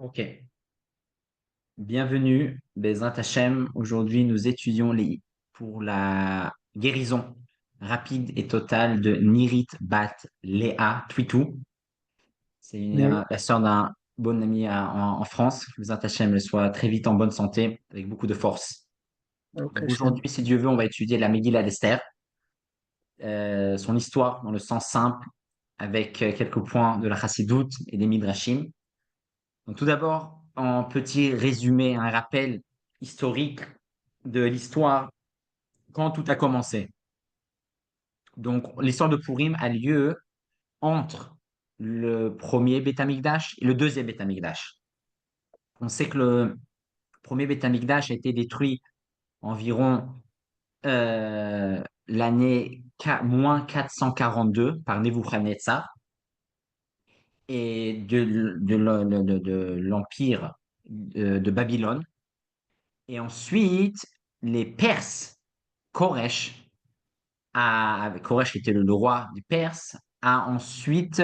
Ok, bienvenue, Bezrat Hachem. Aujourd'hui, nous étudions pour la guérison rapide et totale de Nirit Bat Léa Twitou. C'est Oui, la sœur d'un bon ami en France. Bezrat Hachem, elle soit très vite en bonne santé, avec beaucoup de force. ok, Donc Hachem. aujourd'hui, si Dieu veut, on va étudier la Megillah d'Esther, son histoire dans le sens simple, avec quelques points de la Chassidoute et des Midrashim. Donc, tout d'abord, en petit résumé, un rappel historique de l'histoire, quand tout a commencé. Donc, l'histoire de Purim a lieu entre le premier Beth Amikdash et le deuxième Beth Amikdash. On sait que le premier Beth Amikdash a été détruit environ l'année moins 442 par Nebuchadnezzar et de l'empire de Babylone. Et ensuite, les Perses, Koresh, Koresh qui était le roi du Perse, a ensuite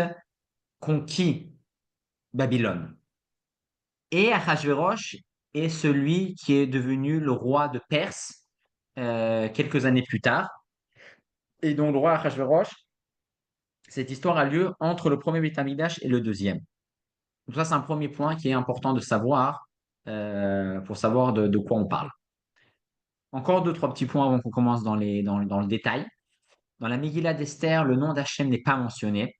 conquis Babylone. Et Ahasverosh est celui qui est devenu le roi de Perse quelques années plus tard. Et donc, le roi Ahasverosh, cette histoire a lieu entre le premier Beth Amikdash et le deuxième. Donc, ça, c'est un premier point qui est important de savoir pour savoir de quoi on parle. Encore deux, trois petits points avant qu'on commence dans le détail. Dans la Megillah d'Esther, le nom d'Hachem n'est pas mentionné.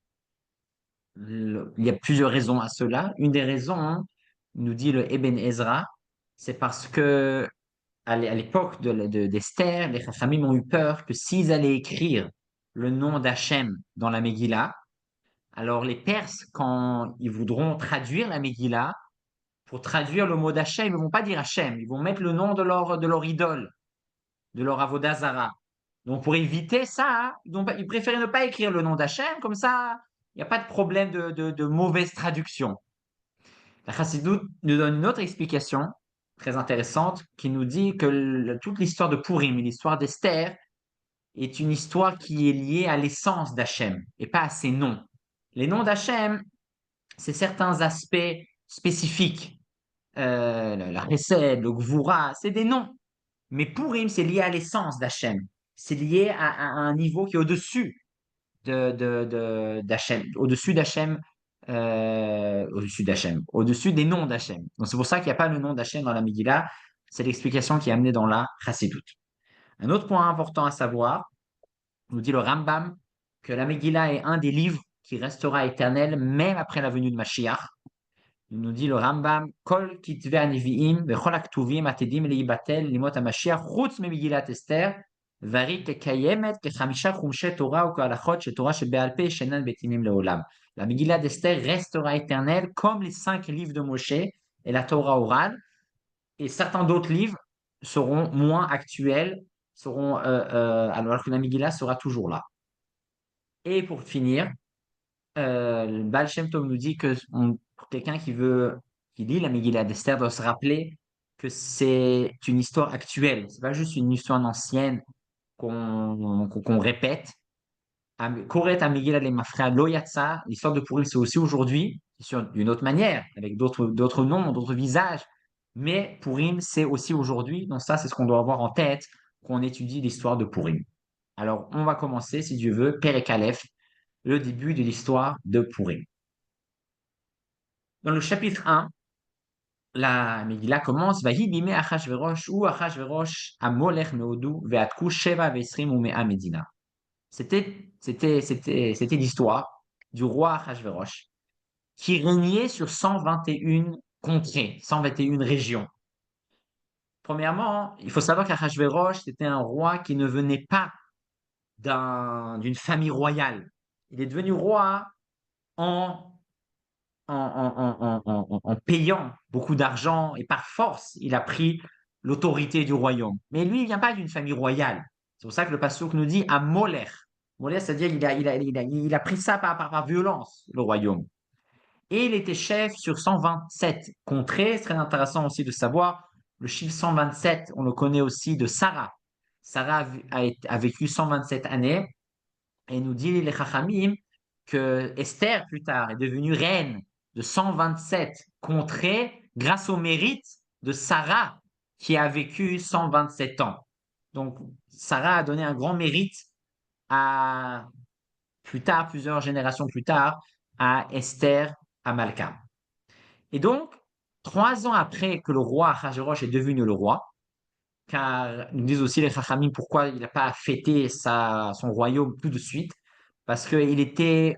Il y a plusieurs raisons à cela. Une des raisons, hein, nous dit le Eben Ezra, c'est parce que à l'époque d'Esther, les Chachamim ont eu peur que s'ils allaient écrire le nom d'Hachem dans la Megillah, alors les Perses, quand ils voudront traduire la Megillah, pour traduire le mot d'Hachem, ils ne vont pas dire Hachem, ils vont mettre le nom de leur idole, de leur Avodazara. Donc, pour éviter ça, ils préféraient ne pas écrire le nom d'Hachem, comme ça, il n'y a pas de problème de mauvaise traduction. La Chassidoute nous donne une autre explication très intéressante qui nous dit que toute l'histoire de Purim et l'histoire d'Esther est une histoire qui est liée à l'essence d'Hachem et pas à ses noms. Les noms d'Hachem, c'est certains aspects spécifiques. La Chesed, le Gvura, c'est des noms. Mais Purim, c'est lié à l'essence d'Hachem. C'est lié à un niveau qui est d'Hachem, au-dessus d'Hachem, au-dessus des noms d'Hachem. Donc c'est pour ça qu'il n'y a pas le nom d'Hachem dans la Megillah. C'est l'explication qui est amenée dans la Chassidoute. Un autre point important à savoir, nous dit le Rambam, que la Megillah est un des livres qui restera éternel même après la venue de Mashiach. Il nous dit le Rambam, Kol kitve aniviim vechol haktuvim atedim leibatel limot hamashiach chutz memegillat Esther varit kayemet kechamisha chumshe Torah ou kehalachot shetorah shebe'al peh shenan betimim leolam. La Megillah d'Esther restera éternelle comme les 5 livres de Moshe et la Torah orale, et certains d'autres livres seront moins actuels, alors que la Megillah sera toujours là. Et pour finir, le Baal Shem Tov nous dit que pour quelqu'un qui lit la Megillah d'Esther doit se rappeler que c'est une histoire actuelle. C'est pas juste une histoire ancienne qu'on répète. Koret Megillah le Mafrea Lo Yatsa, l'histoire de Purim, c'est aussi aujourd'hui, c'est sûr d'une autre manière, avec d'autres noms, d'autres visages. Mais Purim, c'est aussi aujourd'hui. Donc ça, c'est ce qu'on doit avoir en tête quand on étudie l'histoire de Purim. Alors, on va commencer, si Dieu veut, Perek Aleph, le début de l'histoire de Purim. Dans le chapitre 1, la Megillah commence Vahi bime Achashverosh ou Achashverosh amolech meodu ve'atku sheva ve'esrim u'mea medina. C'était l'histoire du roi Achashverosh qui régnait sur 121 contrées, 121 régions. Premièrement, il faut savoir qu'Achashverosh, c'était un roi qui ne venait pas d'une famille royale. Il est devenu roi en en payant beaucoup d'argent et par force, il a pris l'autorité du royaume. Mais lui, il vient pas d'une famille royale. C'est pour ça que le passouk nous dit à Moler. Moler, c'est-à-dire il a pris ça par violence, le royaume. Et il était chef sur 127 contrées. C'est très intéressant aussi de savoir, le chiffre 127, on le connaît aussi de Sarah. Sarah a vécu 127 années et nous dit les Chachamim que Esther, plus tard, est devenue reine de 127 contrées grâce au mérite de Sarah qui a vécu 127 ans. Donc, Sarah a donné un grand mérite à, plus tard, plusieurs générations plus tard, à Esther, à Malka. Et donc, 3 ans après que le roi Achashverosh est devenu le roi, car ils nous disent aussi les Chachamim pourquoi il n'a pas fêté son royaume tout de suite, parce qu'il était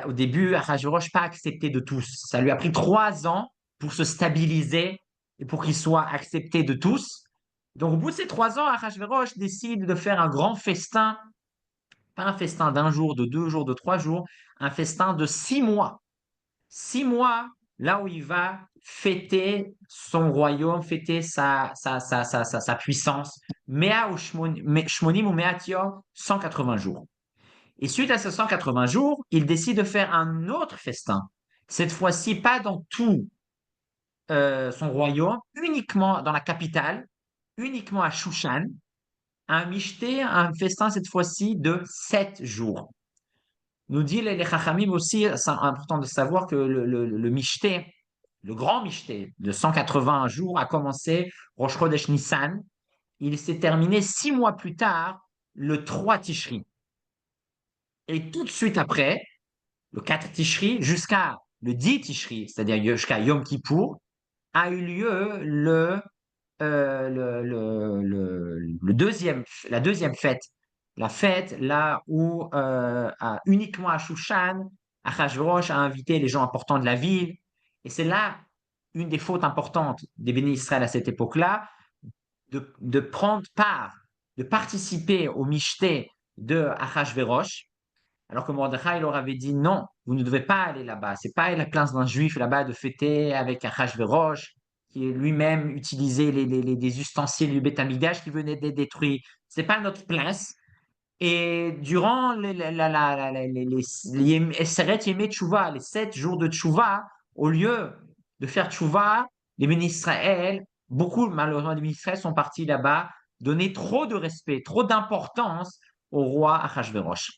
au début, Achashverosh pas accepté de tous. Ça lui a pris 3 ans pour se stabiliser et pour qu'il soit accepté de tous. Donc, au bout de ces 3 ans, Achashverosh décide de faire un grand festin, pas un festin d'un jour, de 2 jours, de 3 jours, un festin de 6 mois. 6 mois, là où il va fêter son royaume, fêter sa puissance. Mea ou Shmonim ou Meat Yom, 180 jours. Et suite à ces 180 jours, il décide de faire un autre festin. Cette fois-ci, pas dans tout son royaume, uniquement dans la capitale, uniquement à Shushan, un mishté, un festin cette fois-ci de 7 jours. Nous dit les Chachamim aussi, c'est important de savoir que le Mishté, le grand Mishté de 180 jours a commencé Rosh Chodesh Nissan. Il s'est terminé 6 mois plus tard, le 3 Tishri. Et tout de suite après, le 4 Tishri, jusqu'à le 10 Tishri, c'est-à-dire jusqu'à Yom Kippour, a eu lieu la deuxième fête, la fête là où uniquement à Shushan, Achashverosh a invité les gens importants de la ville. Et c'est là une des fautes importantes des bénis Israël à cette époque-là, de prendre part, de participer au michté de Achashverosh, alors que Mordechai leur avait dit non, vous ne devez pas aller là-bas. C'est pas la place d'un juif là-bas de fêter avec Achashverosh, qui lui-même utilisait des ustensiles du Beth Amikdash qui venaient d'être détruits. C'est pas notre place. Et durant les Seret Yemei Tchouva, les 7 jours de Tchouva, au lieu de faire Tchouva, les bénis Israël, beaucoup malheureusement des bénis Israël sont partis là-bas, donner trop de respect, trop d'importance au roi Achashverosh.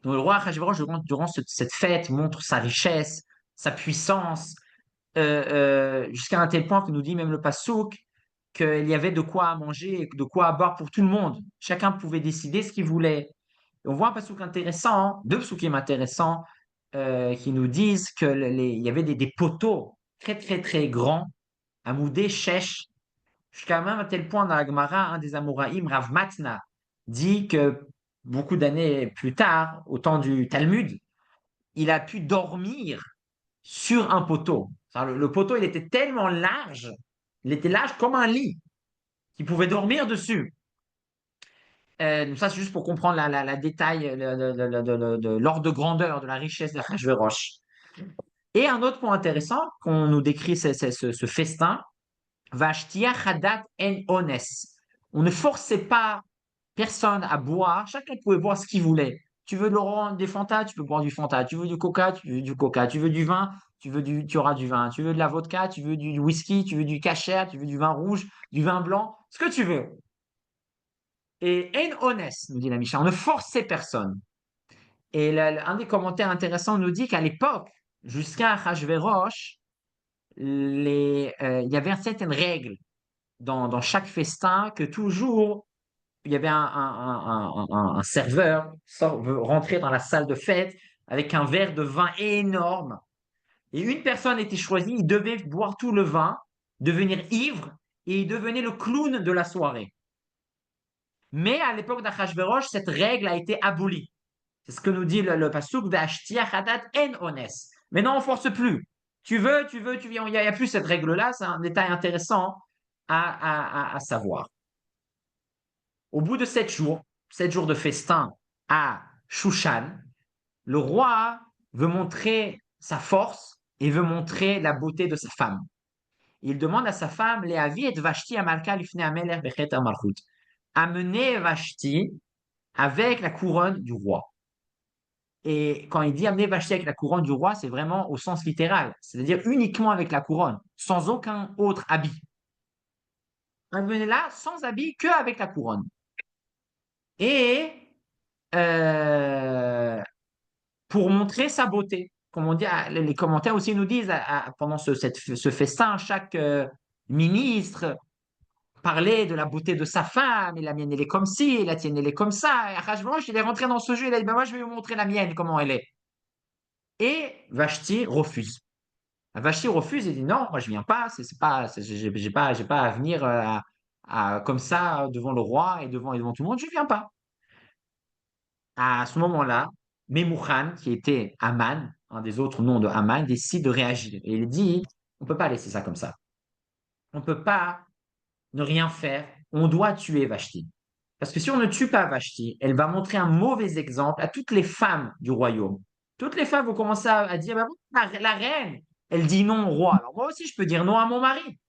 Donc le roi Achashverosh, durant cette fête, montre sa richesse, sa puissance, jusqu'à un tel point que nous dit même le Passouk qu'il y avait de quoi manger et de quoi boire pour tout le monde. Chacun pouvait décider ce qu'il voulait. Et on voit un Passouk intéressant, deux Pasukim intéressants, qui nous disent qu'il y avait des poteaux très très très grands, à moudé, chèche, jusqu'à même à tel point dans la Gemara, un des Amoraïm, Rav Matna, dit que beaucoup d'années plus tard, au temps du Talmud, il a pu dormir sur un poteau. Le poteau, il était tellement large, il était large comme un lit, qu'il pouvait dormir dessus. Donc ça, c'est juste pour comprendre la détail, l'ordre de grandeur, de la richesse de Achashverosh. Et un autre point intéressant qu'on nous décrit, c'est ce festin, Vashtia Hadat en Ones. On ne forçait pas personne à boire, chacun pouvait boire ce qu'il voulait. Tu veux des Fanta, tu peux boire du Fanta. Tu veux du Coca, tu veux du Coca. Tu veux du vin, tu auras du vin. Tu veux de la vodka, tu veux du whisky, tu veux du kasher, tu veux du vin rouge, du vin blanc, ce que tu veux. Et en honest, nous dit la Mishnah, on ne forçait personne. Et un des commentaires intéressants nous dit qu'à l'époque, jusqu'à Achashverosh, il y avait certaines règles dans chaque festin que toujours il y avait un serveur rentrer dans la salle de fête avec un verre de vin énorme. Et une personne était choisie, il devait boire tout le vin, devenir ivre, et il devenait le clown de la soirée. Mais à l'époque d'Achashverosh, cette règle a été abolie. C'est ce que nous dit le pasuk d'Ashtia Hadat en Ones. Maintenant, on ne force plus. Tu veux, tu viens. Il n'y a plus cette règle-là. C'est un détail intéressant à savoir. Au bout de 7 jours, 7 jours de festin à Shushan, le roi veut montrer sa force et veut montrer la beauté de sa femme. Il demande à sa femme, Léavi et Vashti Amalka Lifne Ameler Bechet Amalchut. Amenez Vashti avec la couronne du roi. Et quand il dit amener Vashti avec la couronne du roi, c'est vraiment au sens littéral, c'est-à-dire uniquement avec la couronne, sans aucun autre habit. Amenez-la sans habit, que avec la couronne. Et pour montrer sa beauté. comme on dit, les commentaires aussi nous disent, pendant ce festin, chaque ministre parlait de la beauté de sa femme, et la mienne, elle est comme ci, et la tienne, elle est comme ça. Et Achashverosh, il est rentré dans ce jeu, il a dit, ben moi, je vais vous montrer la mienne, comment elle est. Et Vashti refuse. Vashti refuse et dit, non, moi, je viens pas, c'est pas, j'ai pas à venir comme ça devant le roi et devant tout le monde, je viens pas. À ce moment-là, Memouchan, qui était Aman, un des autres noms de Aman, décide de réagir. Et il dit, on ne peut pas laisser ça comme ça. On ne peut pas ne rien faire. On doit tuer Vashti. Parce que si on ne tue pas Vashti, elle va montrer un mauvais exemple à toutes les femmes du royaume. Toutes les femmes vont commencer à dire, bah, la reine, elle dit non au roi. Alors moi aussi, je peux dire non à mon mari.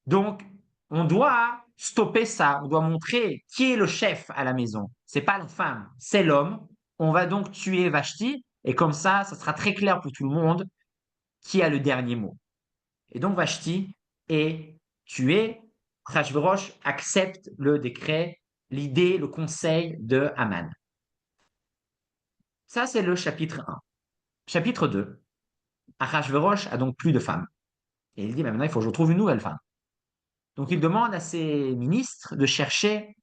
Donc, on doit stopper ça. On doit montrer qui est le chef à la maison. C'est pas la femme, c'est l'homme. On va donc tuer Vashti. Et comme ça sera très clair pour tout le monde qui a le dernier mot. Et donc, Vashti est tuée. Achashverosh accepte le décret, l'idée, le conseil de Haman. Ça, c'est le chapitre 1. Chapitre 2. Achashverosh a donc plus de femmes. Et il dit, maintenant, il faut que je trouve une nouvelle femme. Donc, il demande à ses ministres de chercher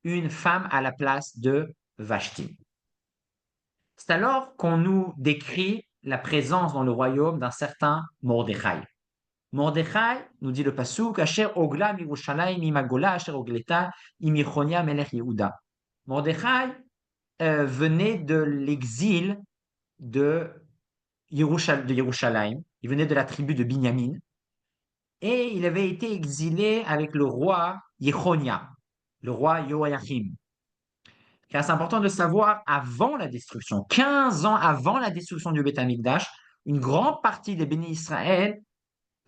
une femme à la place de Vashti. C'est alors qu'on nous décrit la présence dans le royaume d'un certain Mordechai. Mordechai, nous dit le pasuk, Asher ogla mirushalayim imagola asher ogleta imichonia melech Yehuda. Mordechai venait de l'exil de Yerushalayim. Il venait de la tribu de Binyamin. Et il avait été exilé avec le roi Yechonia, le roi Joachim. Car c'est important de savoir, avant la destruction, 15 ans avant la destruction du Beth Amikdash, une grande partie des bénis Israël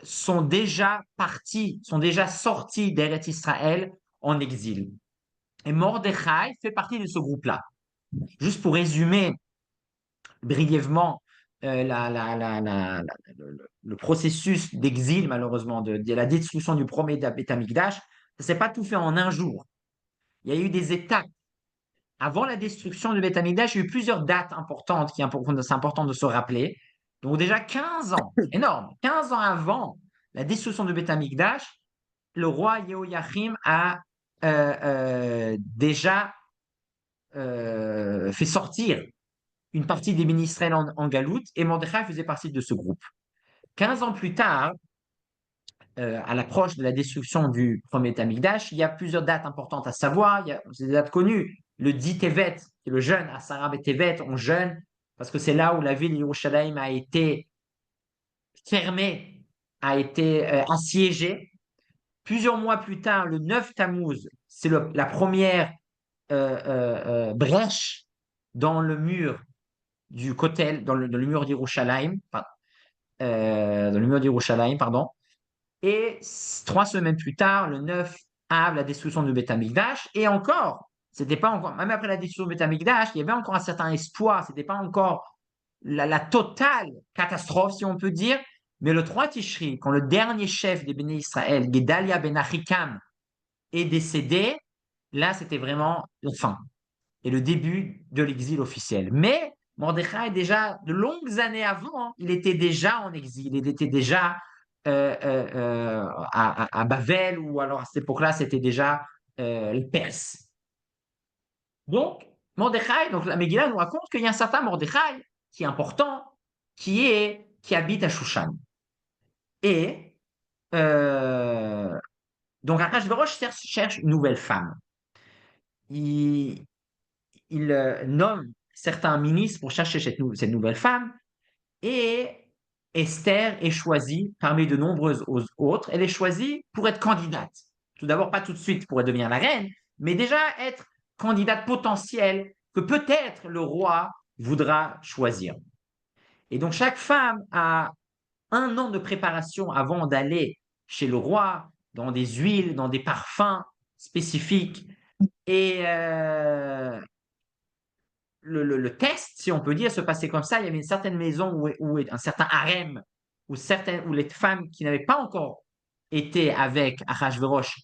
sont déjà partis, sont déjà sortis d'Eretz Israël en exil. Et Mordechai fait partie de ce groupe-là. Juste pour résumer brièvement le processus d'exil, malheureusement, de la destruction du premier Beth Amikdash, ça ne s'est pas tout fait en un jour. Il y a eu des étapes. Avant la destruction du Beth Amikdash, il y a eu plusieurs dates importantes c'est important de se rappeler. Donc déjà 15 ans, c'est énorme, 15 ans avant la destruction du Beth Amikdash, le roi Yehoiachim a déjà fait sortir une partie des ministres en galoute et Mordechai faisait partie de ce groupe. 15 ans plus tard, à l'approche de la destruction du premier Beth Amikdash, il y a plusieurs dates importantes à savoir. Il y a des dates connues. Le 10 Tevet, qui est le jeûne, à Sarah et Tevet, on jeûne, parce que c'est là où la ville de Yerushalayim a été fermée, a été assiégée. Plusieurs mois plus tard, le 9 Tammuz, c'est la première brèche dans le mur du Kotel, dans le mur d'Yerushalayim, dans le mur d'Yerushalayim, pardon. Et 3 semaines plus tard, le 9 Av, la destruction du Beth Amikdash. Et encore, c'était pas encore, même après la destruction du Beth Amikdash, il y avait encore un certain espoir. C'était pas encore la totale catastrophe, si on peut dire. Mais le 3 Tishri, quand le dernier chef des Béné Israël, Gedalia ben Achikam, est décédé, là, c'était vraiment la fin et le début de l'exil officiel. Mais Mordechai, déjà de longues années avant, il était déjà en exil, il était déjà à Bavel, ou alors à cette époque-là, c'était déjà les Perses. Donc, Mordechai, donc la Megillah nous raconte qu'il y a un certain Mordechai qui est important, qui habite à Shushan. Et donc Achashverosh cherche une nouvelle femme. Il nomme certains ministres pour chercher cette nouvelle femme et Esther est choisie parmi de nombreuses autres. Elle est choisie pour être candidate. Tout d'abord, pas tout de suite pour devenir la reine, mais déjà être candidate potentielle que peut-être le roi voudra choisir. Et donc, chaque femme a 1 an de préparation avant d'aller chez le roi, dans des huiles, dans des parfums spécifiques. Et le test, si on peut dire, se passait comme ça. Il y avait une certaine maison où un certain harem, où les femmes qui n'avaient pas encore été avec Achashverosh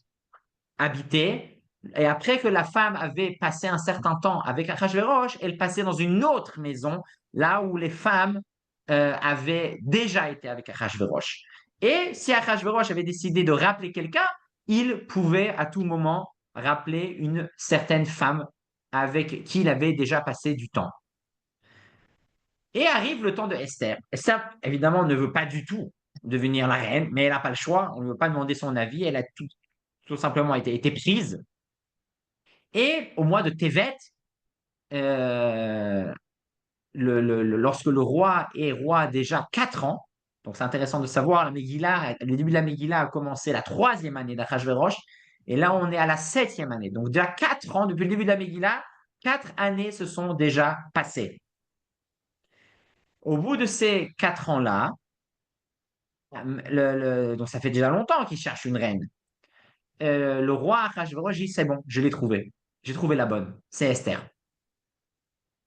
habitaient. Et après que la femme avait passé un certain temps avec Achashverosh, elle passait dans une autre maison, là où les femmes avait déjà été avec Achashverosh. Et si Achashverosh avait décidé de rappeler quelqu'un, il pouvait à tout moment rappeler une certaine femme avec qui il avait déjà passé du temps. Et arrive le temps de Esther. Esther, évidemment, ne veut pas du tout devenir la reine, mais elle n'a pas le choix. On ne veut pas demander son avis. Elle a tout simplement été prise. Et au mois de Tevet, euh, lorsque le roi est roi déjà 4 ans, donc c'est intéressant de savoir, le début de la Megillah a commencé la 3e année d'Achashverosh, et là on est à la 7e année. Donc déjà 4 ans, depuis le début de la Megillah, 4 années se sont déjà passées. Au bout de ces 4 ans-là, donc ça fait déjà longtemps qu'il cherche une reine. Le roi Achashverosh dit c'est bon, je l'ai trouvé. J'ai trouvé la bonne, c'est Esther.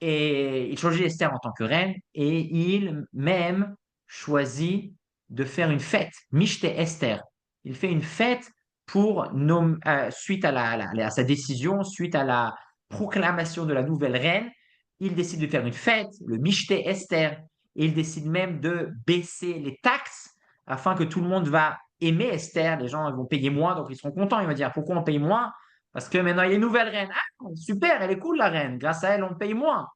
Et il choisit Esther en tant que reine et il même choisit de faire une fête, Mishte Esther. Il fait une fête suite à sa décision, suite à la proclamation de la nouvelle reine. Il décide de faire une fête, le Mishte Esther, et il décide même de baisser les taxes afin que tout le monde va aimer Esther. Les gens vont payer moins, donc ils seront contents. Ils vont dire pourquoi on paye moins? Parce que maintenant il y a une nouvelle reine. Ah, super, elle est cool la reine. Grâce à elle, on paye moins.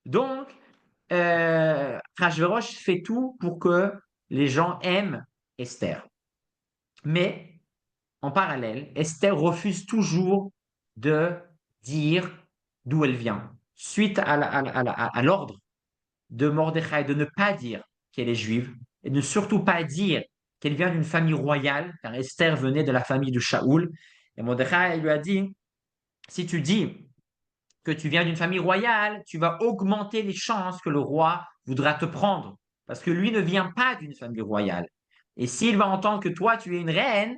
Donc, Achashverosh fait tout pour que les gens aiment Esther. Mais, en parallèle, Esther refuse toujours de dire d'où elle vient. Suite à l'ordre de Mordechai de ne pas dire qu'elle est juive et de ne surtout pas dire qu'elle vient d'une famille royale, car Esther venait de la famille de Shaoul. Et Mordechai lui a dit, si tu dis que tu viens d'une famille royale, tu vas augmenter les chances que le roi voudra te prendre. Parce que lui ne vient pas d'une famille royale. Et s'il va entendre que toi, tu es une reine,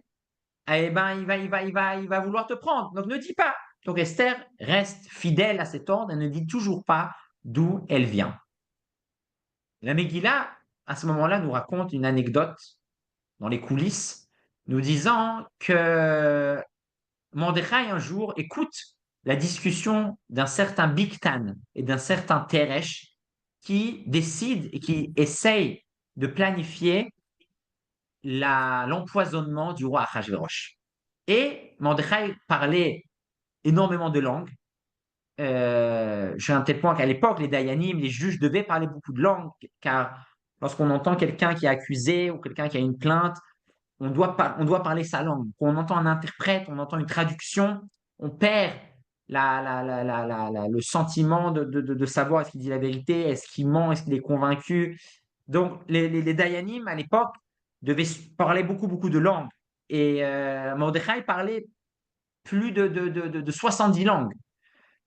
eh ben, il va vouloir te prendre. Donc, ne dis pas. Donc, Esther reste fidèle à cet ordre et ne dit toujours pas d'où elle vient. La Megillah, à ce moment-là, nous raconte une anecdote dans les coulisses, nous disant que Mordechai, un jour, écoute la discussion d'un certain Bigtan et d'un certain Teresh qui décident et qui essayent de planifier l'empoisonnement du roi Achashverosh. Et Mordechai parlait énormément de langues, jusqu'à un tel point qu'à l'époque, les Dayanim, les juges devaient parler beaucoup de langues, car lorsqu'on entend quelqu'un qui est accusé ou quelqu'un qui a une plainte, on doit parler sa langue. Quand on entend un interprète, on entend une traduction, on perd le sentiment de savoir est-ce qu'il dit la vérité, est-ce qu'il ment, est-ce qu'il est convaincu. Donc, les Dayanim, à l'époque, devaient parler beaucoup, beaucoup de langues. Et Mordechai parlait plus de 70 langues.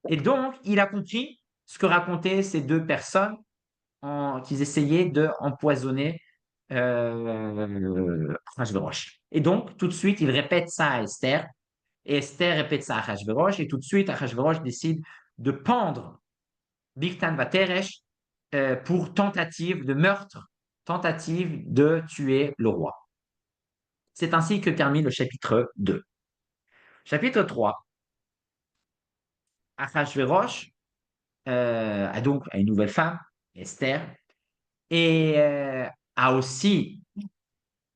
Et donc, il a compris ce que racontaient ces deux personnes qu'ils essayaient d'empoisonner Achashverosh. Et donc, tout de suite, il répète ça à Esther, et Esther répète ça à Achashverosh, et tout de suite, Achashverosh décide de pendre Bigtan Vateresh pour tentative de meurtre, tentative de tuer le roi. C'est ainsi que termine le chapitre 2. Chapitre 3, Achashverosh a donc une nouvelle femme, Esther, et a aussi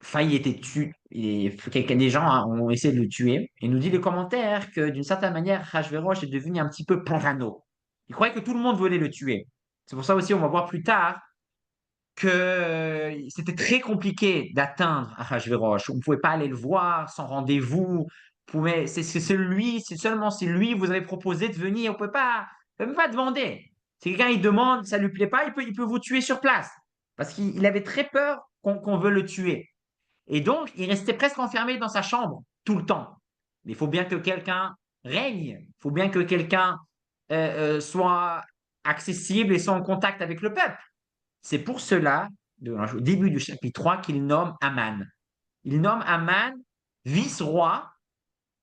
failli être tué. Des gens ont essayé de le tuer. Et nous dit les commentaires que d'une certaine manière, Hachverosh est devenu un petit peu parano. Il croyait que tout le monde voulait le tuer. C'est pour ça aussi, on va voir plus tard que c'était très compliqué d'atteindre Hachverosh. On ne pouvait pas aller le voir sans rendez-vous. C'est seulement si lui vous avait proposé de venir. On ne peut pas, même pas demander. Si quelqu'un il demande, ça ne lui plaît pas, il peut vous tuer sur place. Parce qu'il avait très peur qu'on veut le tuer. Et donc, il restait presque enfermé dans sa chambre tout le temps. Mais il faut bien que quelqu'un règne, il faut bien que quelqu'un soit accessible et soit en contact avec le peuple. C'est pour cela, au début du chapitre 3, qu'il nomme Aman. Il nomme Aman vice-roi,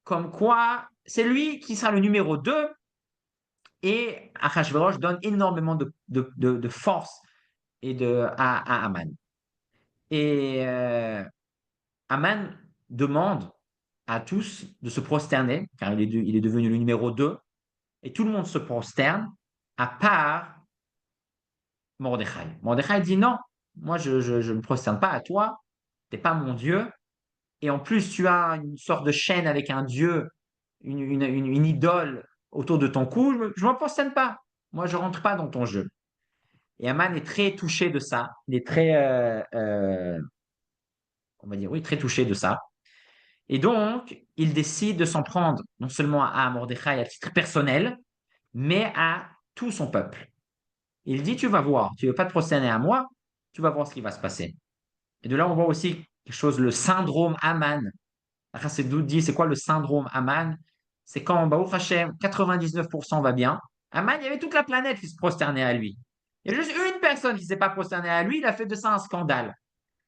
comme quoi c'est lui qui sera le numéro 2, et Achashverosh donne énormément de force à Aman. Et Aman demande à tous de se prosterner, car il est devenu le numéro 2, et tout le monde se prosterne, à part Mordechai. Mordechai dit non, Moi, je ne me prosterne pas à toi. Tu n'es pas mon Dieu. Et en plus, tu as une sorte de chaîne avec un Dieu, une idole autour de ton cou. Je ne me prosterne pas. Moi, je ne rentre pas dans ton jeu. Et Aman est très touché de ça. Il est très, on va dire, oui, très touché de ça. Et donc, il décide de s'en prendre non seulement à Mordechai à titre personnel, mais à tout son peuple. Il dit, tu vas voir, tu ne veux pas te prosterner à moi, tu vas voir ce qui va se passer. Et de là, on voit aussi quelque chose, le syndrome Aman. Chassidut dit, c'est quoi le syndrome Aman? C'est quand, Baruch Hashem, 99% va bien. Aman, il y avait toute la planète qui se prosternait à lui. Il y a juste une personne qui ne s'est pas prosternée à lui, il a fait de ça un scandale.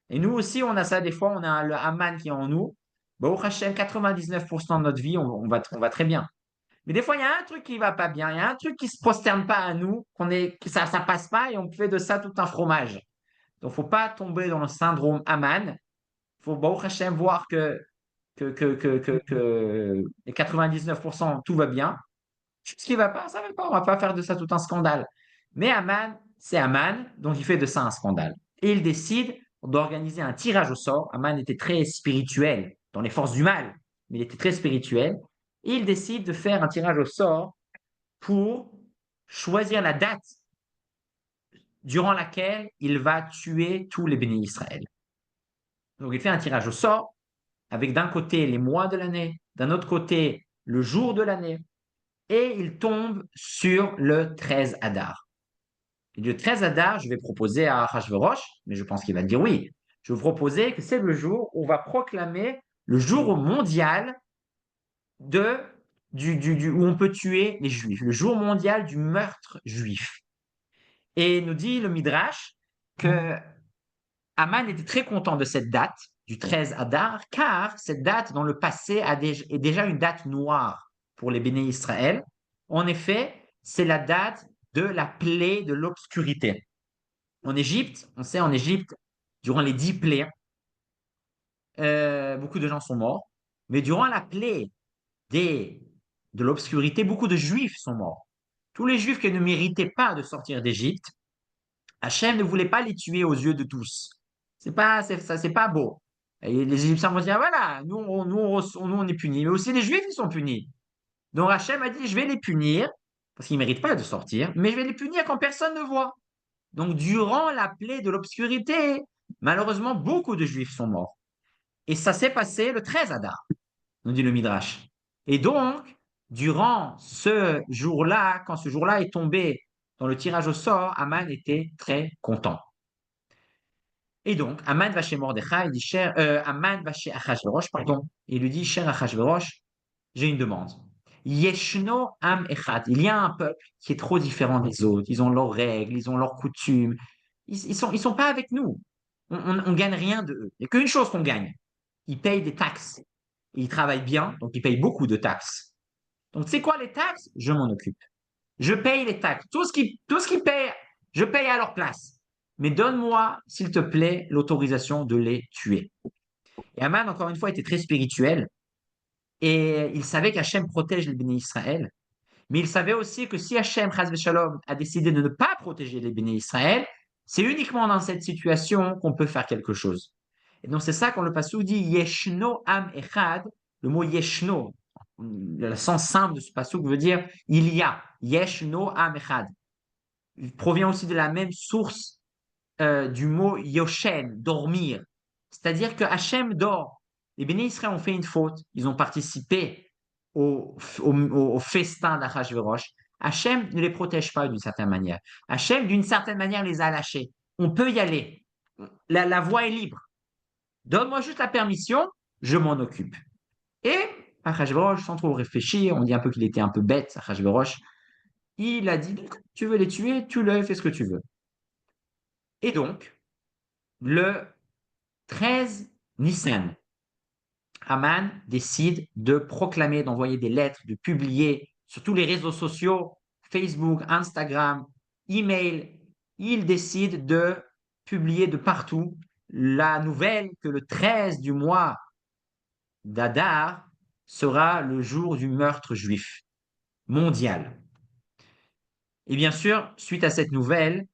Et nous aussi, on a ça des fois, on a le Aman qui est en nous. Baruch Hashem, 99% de notre vie, on va très bien. Mais des fois, il y a un truc qui ne va pas bien, il y a un truc qui ne se prosterne pas à nous, que ça ne passe pas et on fait de ça tout un fromage. Donc, il ne faut pas tomber dans le syndrome Aman. Il faut, Baruch Hashem, voir que les 99%, tout va bien. Ce qui ne va pas, ça ne va pas. On ne va pas faire de ça tout un scandale. Mais Aman, c'est Aman, donc il fait de ça un scandale. Et il décide d'organiser un tirage au sort. Aman était très spirituel dans les forces du mal, mais il était très spirituel. Et il décide de faire un tirage au sort pour choisir la date durant laquelle il va tuer tous les bénis Israël. Donc il fait un tirage au sort avec d'un côté les mois de l'année, d'un autre côté le jour de l'année, et il tombe sur le 13 Adar. Et le 13 Adar, je vais proposer à Achashverosh, mais je pense qu'il va dire oui. Je vais vous proposer que c'est le jour où on va proclamer le jour mondial de, où on peut tuer les Juifs, le jour mondial du meurtre juif. Et nous dit le Midrash que Aman était très content de cette date du 13 Adar, car cette date dans le passé est déjà une date noire pour les bénis Israël. En effet, c'est la date de la plaie de l'obscurité. En Égypte, on sait en Égypte, durant les 10 plaies, beaucoup de gens sont morts, mais durant la plaie des, de l'obscurité, beaucoup de Juifs sont morts. Tous les Juifs qui ne méritaient pas de sortir d'Égypte, Hachem ne voulait pas les tuer aux yeux de tous. C'est pas beau. Et les Égyptiens vont dire, ah, voilà, nous, on est punis. Mais aussi les Juifs, ils sont punis. Donc Hachem a dit, je vais les punir, parce qu'ils ne méritent pas de sortir, mais je vais les punir quand personne ne voit. Donc durant la plaie de l'obscurité, malheureusement, beaucoup de Juifs sont morts. Et ça s'est passé le 13 Adar, nous dit le Midrash. Et donc, durant ce jour-là, quand ce jour-là est tombé dans le tirage au sort, Aman était très content. Et donc, Aman va chez Mordechai, il dit, Aman va chez Achashverosh, pardon, et il lui dit, cher Achashverosh, j'ai une demande. Yeshno Am Echad. Il y a un peuple qui est trop différent des autres. Ils ont leurs règles, ils ont leurs coutumes. Ils sont pas avec nous. On gagne rien de eux. Il n'y a qu'une chose qu'on gagne. Ils payent des taxes. Ils travaillent bien, donc ils payent beaucoup de taxes. Donc, tu sais quoi, les taxes? Je m'en occupe. Je paye les taxes. Tout ce qu'ils payent, je paye à leur place. Mais donne-moi, s'il te plaît, l'autorisation de les tuer. Et Aman, encore une fois, était très spirituel. Et il savait qu'Hachem protège les bénis Israël. Mais il savait aussi que si Hachem, Chas Shalom, a décidé de ne pas protéger les bénis Israël, c'est uniquement dans cette situation qu'on peut faire quelque chose. Et donc c'est ça quand le passage dit Yeshno Am Echad, le mot Yeshno, le sens simple de ce passage veut dire il y a, Yeshno Am Echad. Il provient aussi de la même source du mot Yoshen, dormir. C'est-à-dire que Hachem dort. Les bénis Israël ont fait une faute, ils ont participé au festin d'Achashverosh. Hachem ne les protège pas d'une certaine manière. Hachem, d'une certaine manière, les a lâchés. On peut y aller. La voie est libre. Donne-moi juste la permission, je m'en occupe. Et Achashverosh, sans trop réfléchir, on dit un peu qu'il était un peu bête, Achashverosh, il a dit, tu veux les tuer, tu le fais ce que tu veux. Et donc, le 13 Nissan, Aman décide de proclamer, d'envoyer des lettres, de publier sur tous les réseaux sociaux, Facebook, Instagram, email. Il décide de publier de partout la nouvelle que le 13 du mois d'Adar sera le jour du meurtre juif mondial. Et bien sûr, suite à cette nouvelle,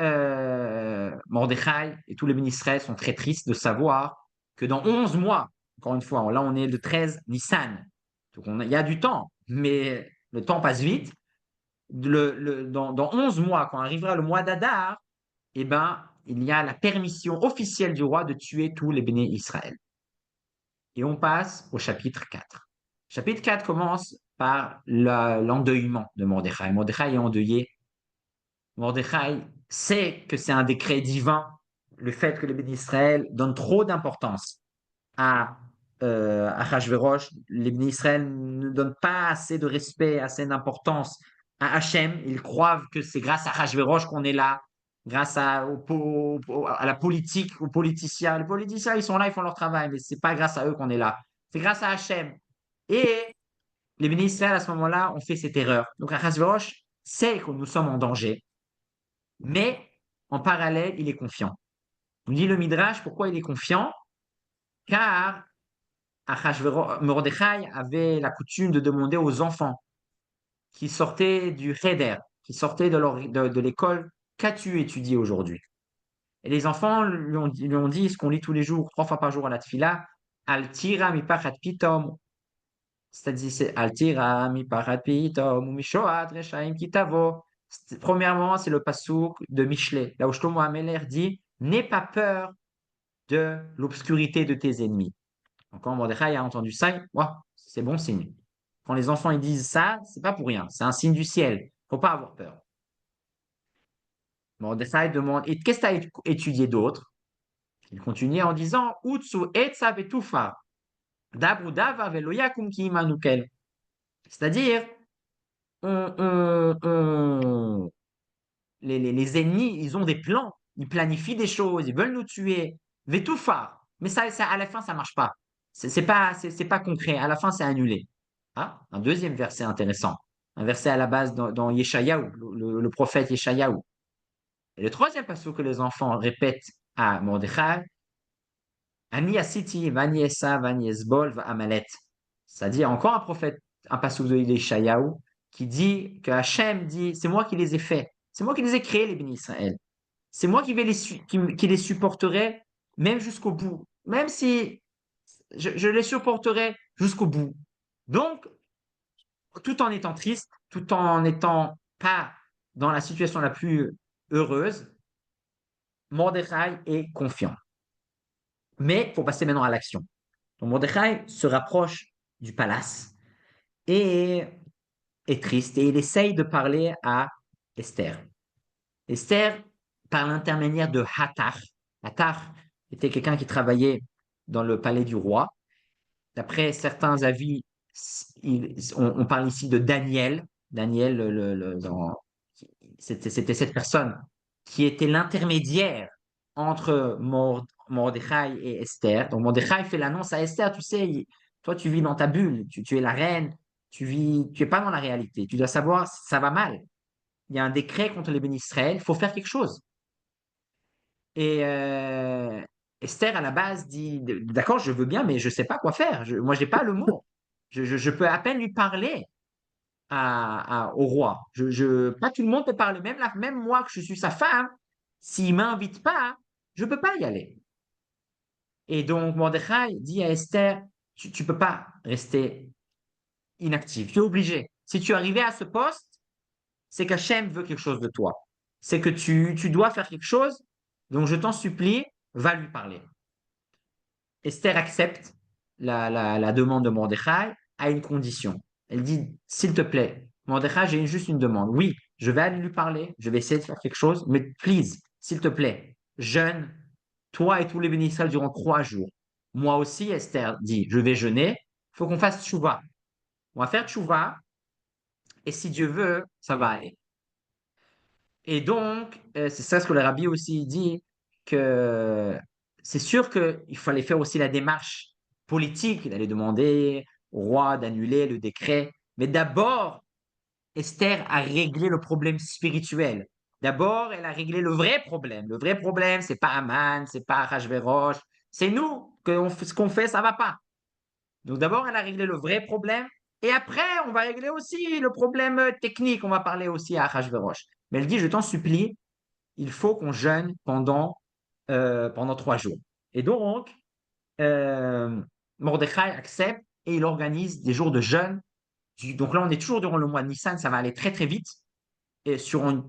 Mordechai et tous les ministres sont très tristes de savoir que dans 11 mois, encore une fois, là on est le 13 Nissan, donc il y a du temps, mais le temps passe vite. Dans 11 mois, quand arrivera le mois d'Adar, eh ben, il y a la permission officielle du roi de tuer tous les béné Israël. Et on passe au chapitre 4. Le chapitre 4 commence par l'endeuillement de Mordechai. Mordechai est endeuillé. Mordechai sait que c'est un décret divin, le fait que les béné Israël donnent trop d'importance à Achashverosh. Les béné Israël ne donnent pas assez de respect, assez d'importance à Hachem. Ils croient que c'est grâce à Achashverosh qu'on est là, grâce à la politique, aux politiciens. Les politiciens, ils sont là, ils font leur travail, mais c'est pas grâce à eux qu'on est là. C'est grâce à Hachem. Et les béné Israël, à ce moment-là, ont fait cette erreur. Donc Achashverosh sait que nous sommes en danger, mais en parallèle, il est confiant. Nous dit le Midrash, pourquoi il est confiant? Car Mordechai avait la coutume de demander aux enfants qui sortaient du Cheder, qui sortaient de l'école, qu'as-tu étudié aujourd'hui? Et les enfants lui ont dit ce qu'on lit tous les jours, 3 fois par jour à la tfila, Al tira mi pachat pitom, c'est-à-dire c'est Al tira mi pachat pitom, ou mishoat reshaim kitavo. Premièrement, c'est le passouk de Michelet, là où Shlomo Ameler dit, n'aie pas peur de l'obscurité de tes ennemis. Donc, quand Mordechai a entendu ça, wow, c'est bon signe. Quand les enfants ils disent ça, c'est pas pour rien, c'est un signe du ciel. Faut pas avoir peur. Mordechai demande, et qu'est-ce que tu as étudié d'autre? Il continue en disant, Utsu etza vetufa, dabru dava veloyakum ki imanukel. C'est-à-dire, les ennemis, ils ont des plans, ils planifient des choses, ils veulent nous tuer. Vetufa. Mais ça, à la fin, ça marche pas. C'est pas concret. À la fin, c'est annulé. Ah, un deuxième verset intéressant. Un verset à la base dans Yeshayahu, le prophète Yeshayahu. Et le troisième passage que les enfants répètent à Mordechai, Ani asiti, vani esa, vani esbol, va amalet. C'est-à-dire encore un prophète, un passage de Yeshayahu, qui dit que Hachem dit, c'est moi qui les ai faits. C'est moi qui les ai créés, les bénis Israël. C'est moi qui les supporterai même jusqu'au bout. Même si je les supporterai jusqu'au bout. Donc, tout en étant triste, tout en n'étant pas dans la situation la plus heureuse, Mordechai est confiant. Mais il faut passer maintenant à l'action. Donc Mordechai se rapproche du palace et est triste et il essaye de parler à Esther. Esther, par l'intermédiaire de Hattar, Hattar était quelqu'un qui travaillait dans le palais du roi. D'après certains avis, on parle ici de Daniel. Daniel, c'était cette personne qui était l'intermédiaire entre Mordechai et Esther. Donc Mordechai fait l'annonce à Esther, tu sais, toi tu vis dans ta bulle, tu es la reine, tu es pas dans la réalité. Tu dois savoir, ça va mal. Il y a un décret contre les bénis Israël, il faut faire quelque chose. Et Esther, à la base, dit, d'accord, je veux bien, mais je ne sais pas quoi faire. Moi, je n'ai pas le mot. Je peux à peine lui parler au roi. Pas tout le monde peut parler. Même moi, que je suis sa femme, s'il ne m'invite pas, je ne peux pas y aller. Et donc, Mordechai dit à Esther, tu ne peux pas rester inactive. Tu es obligé. Si tu es arrivé à ce poste, c'est qu'Hachem veut quelque chose de toi. C'est que tu dois faire quelque chose. Donc, je t'en supplie, va lui parler. Esther accepte la demande de Mordechai à une condition. Elle dit, s'il te plaît, Mordechai, j'ai juste une demande. Oui, je vais aller lui parler, je vais essayer de faire quelque chose, mais please, s'il te plaît, jeûne, toi et tous les bénéficiaires durant 3 jours. Moi aussi, Esther dit, je vais jeûner, il faut qu'on fasse tchouva. On va faire tchouva, et si Dieu veut, ça va aller. Et donc, c'est ça ce que le rabbi aussi dit, que c'est sûr qu'il fallait faire aussi la démarche politique, d'aller demander au roi d'annuler le décret. Mais d'abord, Esther a réglé le problème spirituel. D'abord, elle a réglé le vrai problème. Le vrai problème, c'est pas Aman, c'est pas Achashverosh, c'est nous, ce qu'on fait, ça va pas. Donc d'abord, elle a réglé le vrai problème. Et après, on va régler aussi le problème technique. On va parler aussi à Achashverosh. Mais elle dit, je t'en supplie, il faut qu'on jeûne pendant 3 jours. Et donc, Mordechai accepte et il organise des jours de jeûne. Donc là, on est toujours durant le mois de Nissan, ça va aller très très vite et sur une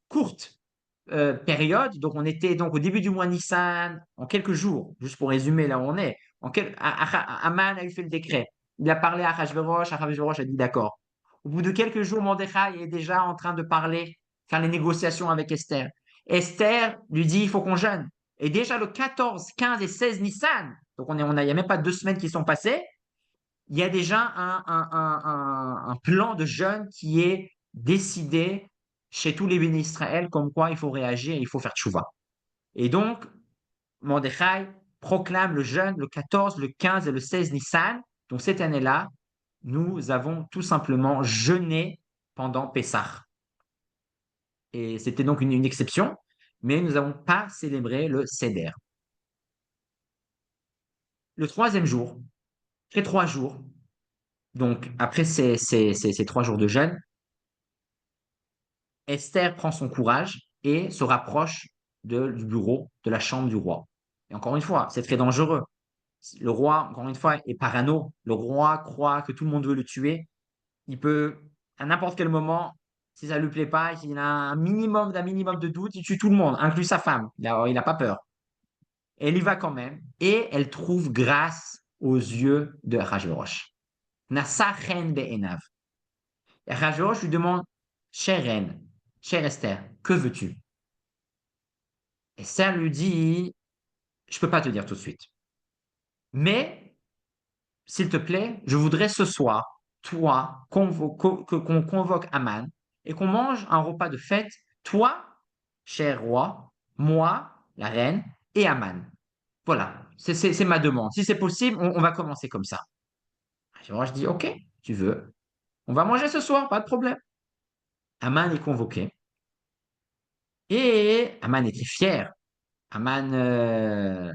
courte période. Donc on était donc au début du mois Nissan, en quelques jours, juste pour résumer là où on est. Aman a eu fait le décret. Il a parlé à Achashverosh a dit d'accord. Au bout de quelques jours, Mordechai est déjà en train de parler, faire les négociations avec Esther. Esther lui dit il faut qu'on jeûne. Et déjà le 14, 15 et 16 Nissan, donc il n'y a même pas 2 semaines qui sont passées, il y a déjà un plan de jeûne qui est décidé chez tous les bénis Israël, comme quoi il faut réagir et il faut faire tchouva. Et donc, Mordechai proclame le jeûne le 14, le 15 et le 16 Nissan. Donc cette année-là, nous avons tout simplement jeûné pendant Pessah. Et c'était donc une exception, mais nous n'avons pas célébré le Seder. Le troisième jour, après 3 jours, donc après ces 3 jours de jeûne, Esther prend son courage et se rapproche du bureau, de la chambre du roi. Et encore une fois, c'est très dangereux. Le roi, encore une fois, est parano. Le roi croit que tout le monde veut le tuer. Il peut, à n'importe quel moment, si ça ne lui plaît pas, s'il a d'un minimum de doute, il tue tout le monde, inclus sa femme. Il n'a pas peur. Et elle y va quand même. Et elle trouve grâce aux yeux de Achashverosh. Nasa chen be'enav. Et Achashverosh lui demande, chère reine, chère Esther, que veux-tu? Esther lui dit, je ne peux pas te dire tout de suite. Mais, s'il te plaît, je voudrais ce soir, toi, qu'on convoque Aman et qu'on mange un repas de fête, toi, cher roi, moi, la reine, et Aman. Voilà, c'est ma demande. Si c'est possible, on va commencer comme ça. Alors, je dis, ok, tu veux. On va manger ce soir, pas de problème. Aman est convoqué. Et Aman est très fier. Aman est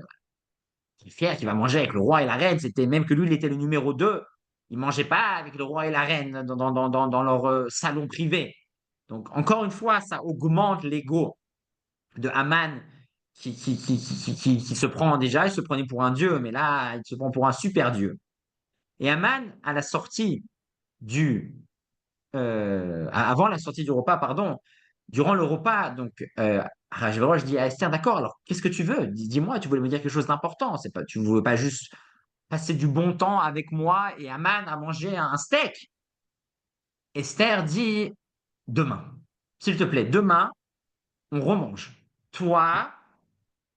fier qu'il va manger avec le roi et la reine. C'était même que lui, il était le numéro 2. Il ne mangeait pas avec le roi et la reine dans leur salon privé. Donc, encore une fois, ça augmente l'ego de Haman qui se prend déjà, il se prenait pour un dieu, mais là, il se prend pour un super dieu. Et Haman, à la sortie avant la sortie du repas, pardon, durant le repas, donc, je dis à Esther, d'accord, alors qu'est-ce que tu veux? Dis-moi, tu voulais me dire quelque chose d'important. C'est pas, tu ne veux pas juste passer du bon temps avec moi et Aman à manger un steak. Esther dit, demain, s'il te plaît, demain, on remange. Toi,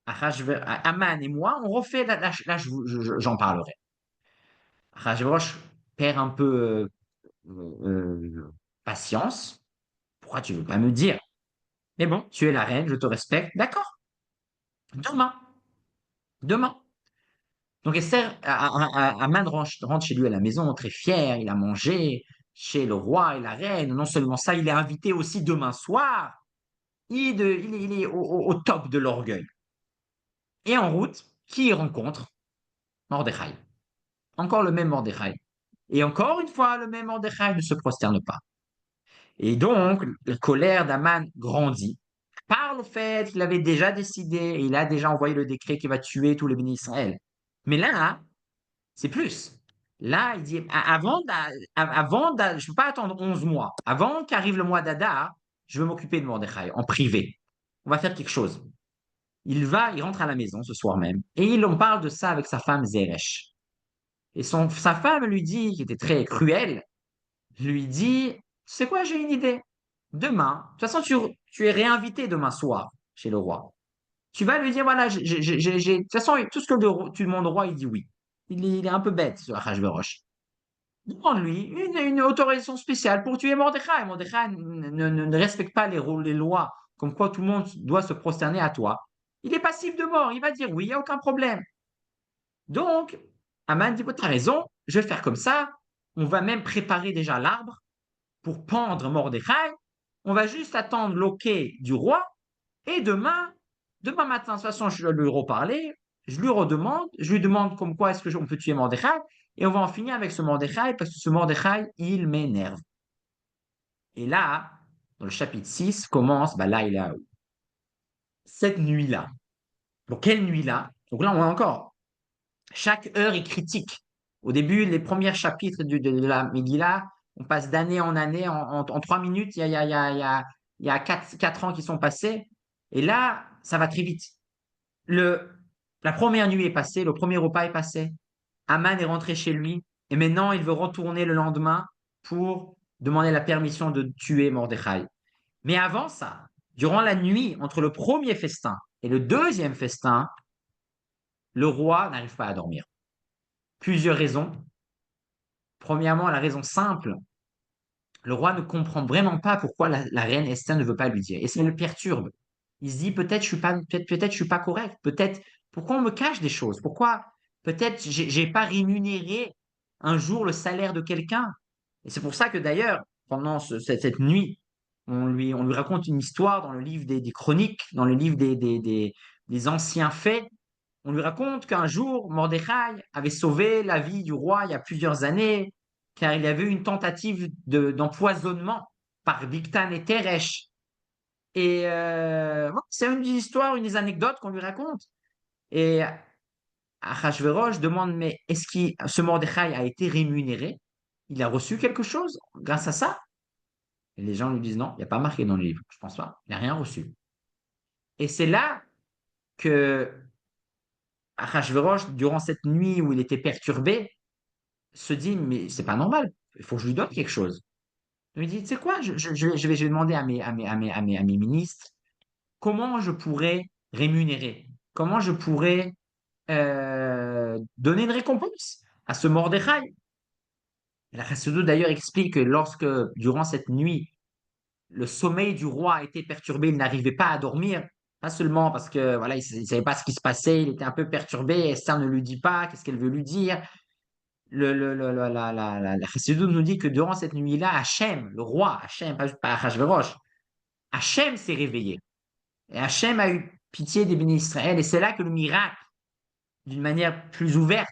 Aman et moi, on refait, là, j'en parlerai. Rajverosh perd un peu patience. Pourquoi tu ne veux pas me dire? Mais bon, tu es la reine, je te respecte. D'accord. Demain. Demain. Donc Esther, Aman rentre chez lui à la maison, très fier. Il a mangé chez le roi et la reine. Non seulement ça, il est invité aussi demain soir. Il est au top de l'orgueil. Et en route, qui il rencontre? Mordechai. Encore le même Mordechai. Et encore une fois, le même Mordechai ne se prosterne pas. Et donc, la colère d'Aman grandit par le fait qu'il avait déjà décidé et il a déjà envoyé le décret qui va tuer tous les bénis Israël. Mais là, c'est plus. Là, il dit, je ne peux pas attendre 11 mois. Avant qu'arrive le mois d'Adar, je veux m'occuper de Mordechai en privé. On va faire quelque chose. Il rentre à la maison ce soir même et il en parle de ça avec sa femme Zeresh. Et sa femme lui dit, qui était très cruelle, lui dit, tu sais quoi, j'ai une idée. Demain, de toute façon, tu es réinvité demain soir chez le roi. Tu vas lui dire, voilà, de toute façon, tout ce que tu demandes au roi, il dit oui. Il est un peu bête, ce Achashverosh. Demande-lui une autorisation spéciale pour tuer Mordechai. Mordechai ne respecte pas les lois, comme quoi tout le monde doit se prosterner à toi. Il est passif de mort, il va dire oui, il n'y a aucun problème. Donc, Aman dit, tu as raison, je vais faire comme ça. On va même préparer déjà l'arbre pour pendre Mordechai. On va juste attendre l'OK du roi. Et demain matin, de toute façon, je vais lui reparler. Je lui demande comme quoi est-ce qu'on peut tuer Mordechai. Et on va en finir avec ce Mordechai parce que ce Mordechai, il m'énerve. Et là, dans le chapitre 6, commence, là, il est cette nuit-là. Donc, quelle nuit-là? Donc là, on a encore, chaque heure est critique. Au début, les premiers chapitres de la Megillah, on passe d'année en année. En 3 minutes, il y a 4 ans qui sont passés. Et là, ça va très vite. Le, la première nuit est passée, le premier repas est passé. Aman est rentré chez lui. Et maintenant, il veut retourner le lendemain pour demander la permission de tuer Mordechai. Mais avant ça, durant la nuit, entre le premier festin et le deuxième festin, le roi n'arrive pas à dormir. Plusieurs raisons. Premièrement, la raison simple, le roi ne comprend vraiment pas pourquoi la reine Esther ne veut pas lui dire. Et ça le perturbe. Il se dit peut-être je suis pas peut-être je suis pas correct. Peut-être pourquoi on me cache des choses. Pourquoi peut-être j'ai pas rémunéré un jour le salaire de quelqu'un. Et c'est pour ça que d'ailleurs pendant cette nuit, on lui raconte une histoire dans le livre des chroniques, dans le livre des anciens faits. On lui raconte qu'un jour, Mordechai avait sauvé la vie du roi il y a plusieurs années, car il y avait eu une tentative d'empoisonnement par Bigtan et Teresh. Et c'est une des histoires, une des anecdotes qu'on lui raconte. Et Achashverosh demande, mais est-ce que ce Mordechai a été rémunéré? Il a reçu quelque chose grâce à ça? Et les gens lui disent non, il n'y a pas marqué dans le livre. Je pense pas. Il n'a rien reçu. Et c'est là que Achashverosh, durant cette nuit où il était perturbé, se dit, mais c'est pas normal, il faut que je lui donne quelque chose. Il me dit, tu sais quoi, je vais demander à mes ministres comment je pourrais rémunérer, comment je pourrais donner une récompense à ce Mordechai. La Chassidut d'ailleurs explique que lorsque, durant cette nuit, le sommeil du roi a été perturbé, il n'arrivait pas à dormir, pas seulement parce que voilà, il ne savait pas ce qui se passait, il était un peu perturbé, Esther ne lui dit pas, qu'est-ce qu'elle veut lui dire, la Chassidut nous dit que durant cette nuit-là, Hachem, le roi, Hachem, pas Achashverosh, Hachem s'est réveillé. Et Hachem a eu pitié des bénis Israël. Et c'est là que le miracle, d'une manière plus ouverte,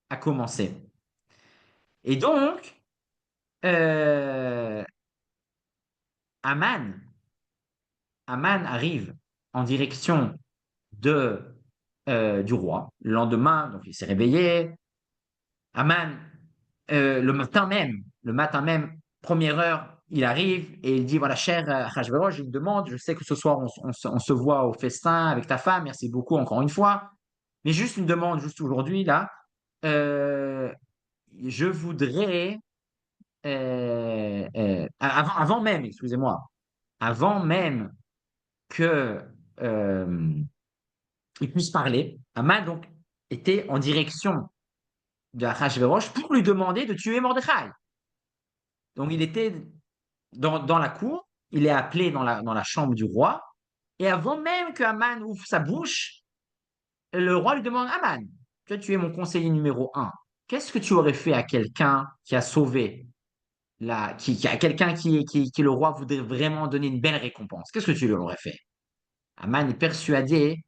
a commencé. Et donc, euh, Aman, Aman arrive en direction du roi. Le lendemain, donc il s'est réveillé. Aman, le matin même, première heure, il arrive et il dit, voilà, cher Achashverosh, j'ai une demande, je sais que ce soir on se voit au festin avec ta femme, merci beaucoup encore une fois, mais juste une demande, juste aujourd'hui, là, euh, je voudrais, avant même, excusez-moi, avant même que il puisse parler, Aman donc était en direction de Achashverosh pour lui demander de tuer Mordechai. Donc il était dans la cour, il est appelé dans la chambre du roi, et avant même que Aman ouvre sa bouche, le roi lui demande, Aman, toi tu es mon conseiller numéro un, qu'est-ce que tu aurais fait à quelqu'un qui a sauvé, à quelqu'un qui le roi voudrait vraiment donner une belle récompense? Qu'est-ce que tu lui aurais fait? Aman est persuadé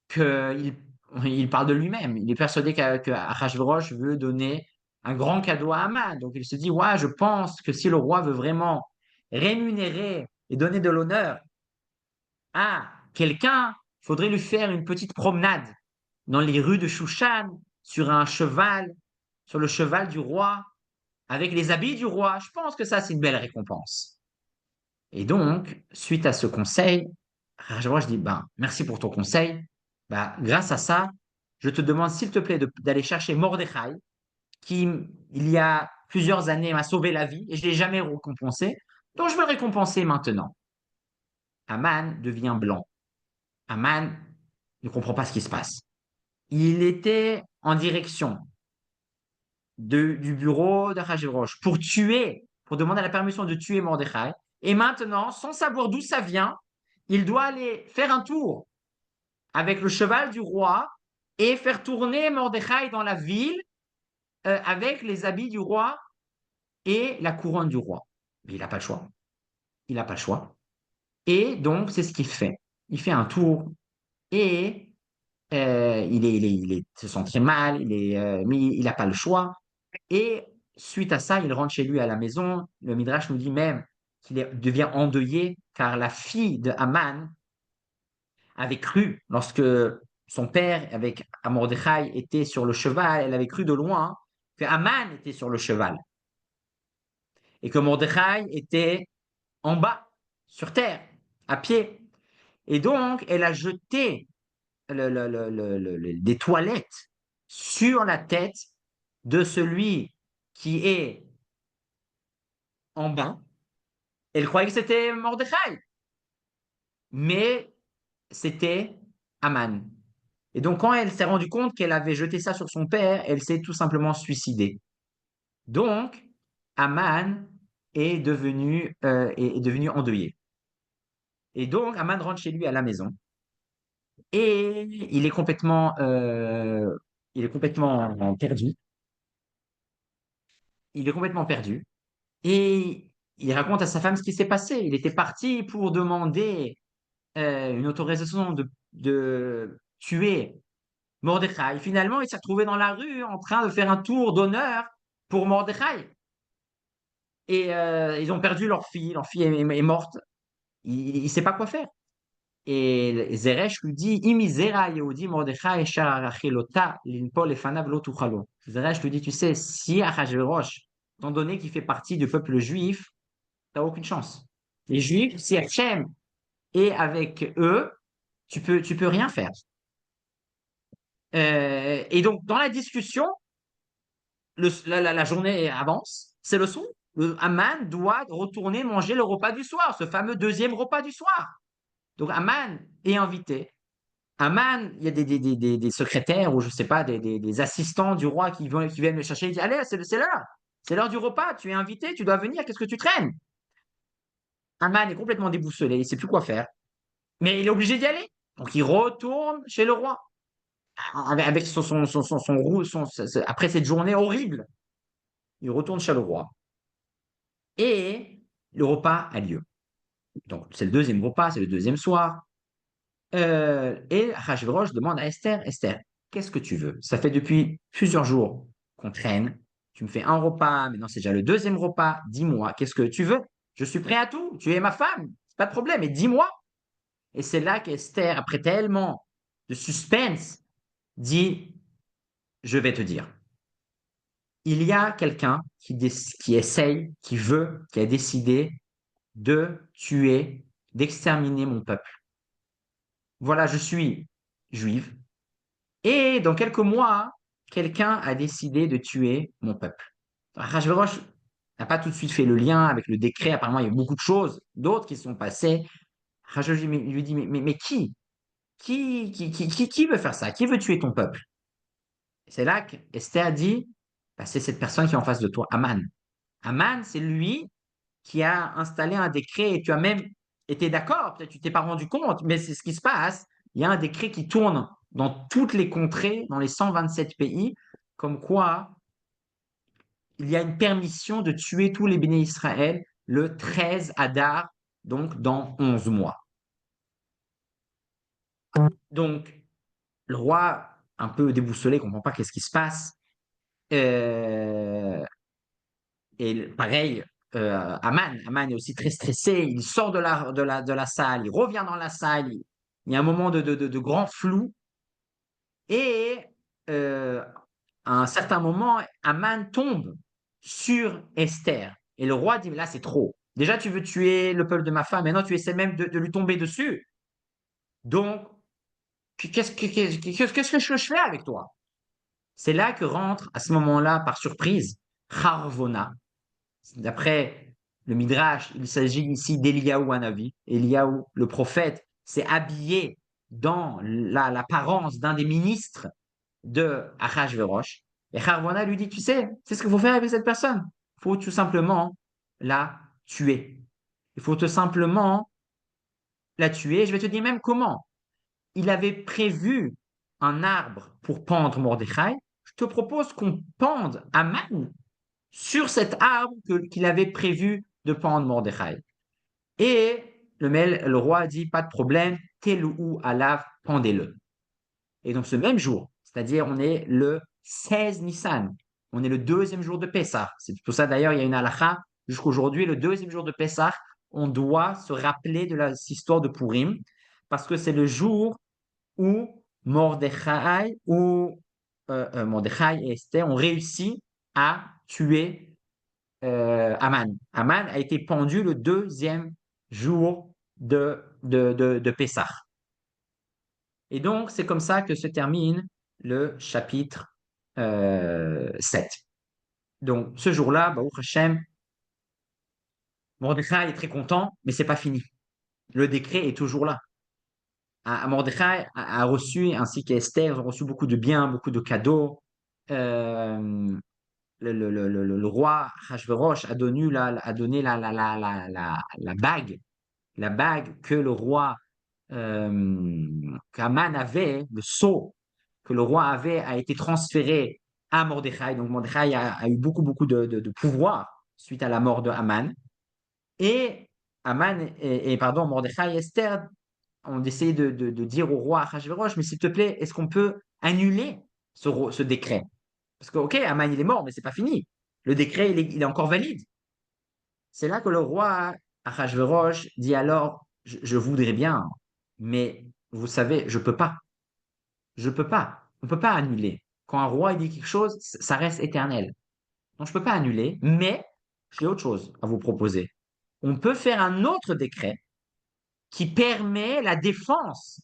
qu'il parle de lui-même. Il est persuadé que Achashverosh veut donner un grand cadeau à Aman. Donc il se dit, ouais, je pense que si le roi veut vraiment rémunérer et donner de l'honneur à quelqu'un, il faudrait lui faire une petite promenade dans les rues de Shushan, sur un cheval, sur le cheval du roi, avec les habits du roi. Je pense que ça, c'est une belle récompense. Et donc, suite à ce conseil, je dis, ben, merci pour ton conseil. Ben, grâce à ça, je te demande, s'il te plaît, d'aller chercher Mordechai, qui, il y a plusieurs années, m'a sauvé la vie et je ne l'ai jamais récompensé. Donc, je veux le récompenser maintenant. Aman devient blanc. Aman ne comprend pas ce qui se passe. Il était en direction du bureau d'Achashverosh pour demander la permission de tuer Mordechai. Et maintenant, sans savoir d'où ça vient, il doit aller faire un tour avec le cheval du roi et faire tourner Mordechai dans la ville avec les habits du roi et la couronne du roi. Mais il n'a pas le choix. Il n'a pas le choix. Et donc, c'est ce qu'il fait. Il fait un tour et il se sent très mal, mais il n'a pas le choix. Et suite à ça, il rentre chez lui à la maison. Le Midrash nous dit même qu'il devient endeuillé car la fille de Haman avait cru, lorsque son père, avec Mordechai, était sur le cheval, elle avait cru de loin que Aman était sur le cheval et que Mordechai était en bas, sur terre, à pied. Et donc, elle a jeté des toilettes sur la tête de celui qui est en bas. Elle croyait que c'était Mordechai, mais c'était Aman. Et donc, quand elle s'est rendue compte qu'elle avait jeté ça sur son père, elle s'est tout simplement suicidée. Donc, Aman est devenu endeuillé. Et donc, Aman rentre chez lui à la maison et il est complètement perdu. Il est complètement perdu. Et il raconte à sa femme ce qui s'est passé. Il était parti pour demander une autorisation de tuer Mordechai. Finalement, il s'est retrouvé dans la rue en train de faire un tour d'honneur pour Mordechai. Et ils ont perdu leur fille. Leur fille est morte. Il ne sait pas quoi faire. Et Zeresh lui dit, Imizera Yehudi Mordechai Sharachilota Linpol Efanav Lo Tuchalo. Zeresh lui dit, tu sais, si Achashverosh, étant donné qu'il fait partie du peuple juif, tu n'as aucune chance. Les juifs, si Hachem est avec eux, tu peux rien faire. Et donc, dans la discussion, la journée avance, c'est le son. Le Aman doit retourner manger le repas du soir, ce fameux deuxième repas du soir. Donc, Aman est invité. Aman, il y a des secrétaires ou je ne sais pas, des assistants du roi qui viennent le chercher. Il dit, allez, c'est l'heure du repas, tu es invité, tu dois venir, qu'est-ce que tu traînes? Aman est complètement déboussolé, il ne sait plus quoi faire, mais il est obligé d'y aller. Donc, il retourne chez le roi avec après cette journée horrible. Il retourne chez le roi et le repas a lieu. Donc, c'est le deuxième repas, c'est le deuxième soir. Et Achashverosh demande à Esther, Esther, qu'est-ce que tu veux? Ça fait depuis plusieurs jours qu'on traîne. Tu me fais un repas, maintenant c'est déjà le deuxième repas. Dis-moi, qu'est-ce que tu veux? Je suis prêt à tout. Tu es ma femme, c'est pas de problème. Et dis-moi. Et c'est là qu'Esther, après tellement de suspense, dit, je vais te dire. Il y a quelqu'un qui essaye, qui veut, qui a décidé de tuer, d'exterminer mon peuple. Voilà, je suis juive. Et dans quelques mois, quelqu'un a décidé de tuer mon peuple. Achashverosh n'a pas tout de suite fait le lien avec le décret. Apparemment, il y a eu beaucoup de choses, d'autres qui sont passées. Achashverosh lui dit, mais qui? Qui veut faire ça? Qui veut tuer ton peuple? C'est là qu'Esther dit, bah, c'est cette personne qui est en face de toi, Aman. Aman, c'est lui qui a installé un décret et tu as même été d'accord, peut-être tu t'es pas rendu compte, mais c'est ce qui se passe. Il y a un décret qui tourne dans toutes les contrées, dans les 127 pays, comme quoi il y a une permission de tuer tous les béné Israël le 13 Adar, donc dans 11 mois. Donc, le roi, un peu déboussolé, comprend pas qu'est-ce qui se passe. Euh, Et pareil, Aman est aussi très stressé. Il sort de la salle, il revient dans la salle. Il y a un moment de grand flou. Et à un certain moment, Aman tombe sur Esther. Et le roi dit, mais là, c'est trop. Déjà, tu veux tuer le peuple de ma femme. Maintenant, tu essaies même de lui tomber dessus. Donc, qu'est-ce que je fais avec toi? C'est là que rentre, à ce moment-là, par surprise, Harvona. D'après le Midrash, il s'agit ici d'Eliyahu Hanavi. Eliyahu, le prophète, s'est habillé dans l'apparence d'un des ministres de Achashverosh. Et Harvona lui dit, tu sais, c'est ce qu'il faut faire avec cette personne. Il faut tout simplement la tuer. Il faut tout simplement la tuer. Je vais te dire même comment. Il avait prévu un arbre pour pendre Mordechai. Je te propose qu'on pende Aman sur cet arbre qu'il avait prévu de pendre Mordechai. Et le roi a dit, pas de problème, Telou alav, pendez-le. Et donc ce même jour, c'est-à-dire on est le 16 Nissan, on est le deuxième jour de Pessah. C'est pour ça d'ailleurs, il y a une halakha, jusqu'aujourd'hui, le deuxième jour de Pessah, on doit se rappeler de l'histoire de Purim, parce que c'est le jour où Mordechai et Esther ont réussi à tuer Aman. Aman a été pendu le deuxième jour de Pessah. Et donc, c'est comme ça que se termine le chapitre 7. Donc, ce jour-là, Baruch Hashem, Mordechai est très content, mais c'est pas fini. Le décret est toujours là. Mordechai a reçu, ainsi qu'Esther, ils ont reçu beaucoup de biens, beaucoup de cadeaux. Euh, le roi Hachvérosh a donné la bague que le roi qu'Aman avait, le sceau que le roi avait, a été transféré à Mordechai. Donc Mordechai a eu beaucoup, beaucoup de pouvoir suite à la mort de Aman. Et pardon, Mordechai et Esther ont essayé de dire au roi Achashverosh, mais s'il te plaît, est-ce qu'on peut annuler ce décret? Parce que, ok, Aman, il est mort, mais c'est pas fini. Le décret, il est encore valide. C'est là que le roi Achashverosh dit alors, je voudrais bien, mais vous savez, je peux pas. Je peux pas. On peut pas annuler. Quand un roi il dit quelque chose, ça reste éternel. Donc, je peux pas annuler, mais j'ai autre chose à vous proposer. On peut faire un autre décret qui permet la défense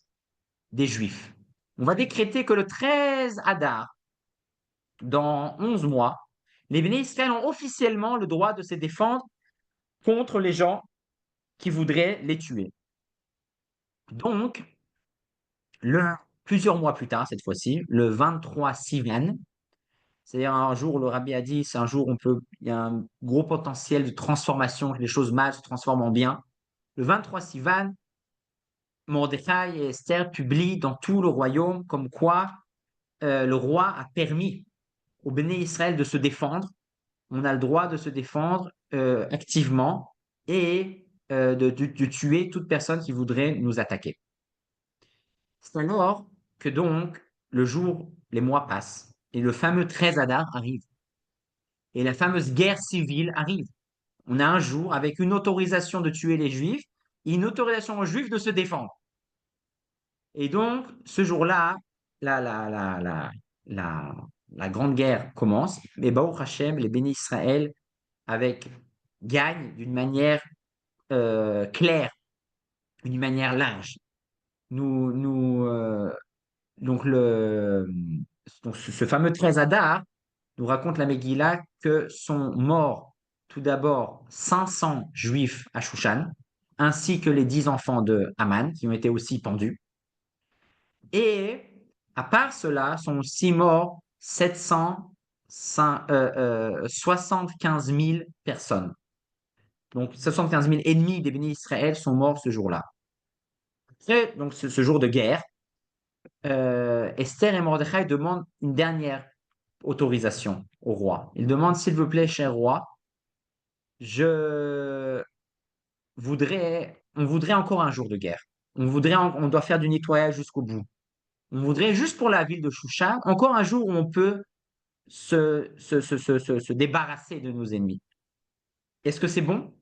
des Juifs. On va décréter que le 13 Adar, dans 11 mois, les Béné Israël ont officiellement le droit de se défendre contre les gens qui voudraient les tuer. Donc, plusieurs mois plus tard, cette fois-ci, le 23 Sivan, c'est-à-dire un jour, le rabbi a dit, c'est un jour où il y a un gros potentiel de transformation, que les choses mal se transforment en bien. Le 23 Sivan, Mordechai et Esther publient dans tout le royaume comme quoi le roi a permis au Béné Israël de se défendre. On a le droit de se défendre activement et de tuer toute personne qui voudrait nous attaquer. C'est alors que donc le jour, les mois passent et le fameux 13 Adar arrive et la fameuse guerre civile arrive. On a un jour avec une autorisation de tuer les Juifs et une autorisation aux Juifs de se défendre. Et donc, ce jour-là, la, la, la, la, la, la grande guerre commence. Et Baruch Hashem, les bénis Israël, gagnent d'une manière claire, d'une manière large. Nous, nous, donc, ce fameux 13 Adar nous raconte la Megillah que sont morts tout d'abord 500 juifs à Shushan, ainsi que les 10 enfants de Haman qui ont été aussi pendus. Et à part cela, sont aussi morts 75 000 personnes. Donc 75 000 ennemis des bénis Israël sont morts ce jour-là. Après, donc ce jour de guerre, Esther et Mordechai demandent une dernière autorisation au roi. Ils demandent, s'il vous plaît, cher roi, on voudrait encore un jour de guerre. On doit faire du nettoyage jusqu'au bout. On voudrait, juste pour la ville de Shushan, encore un jour où on peut se débarrasser de nos ennemis. Est-ce que c'est bon?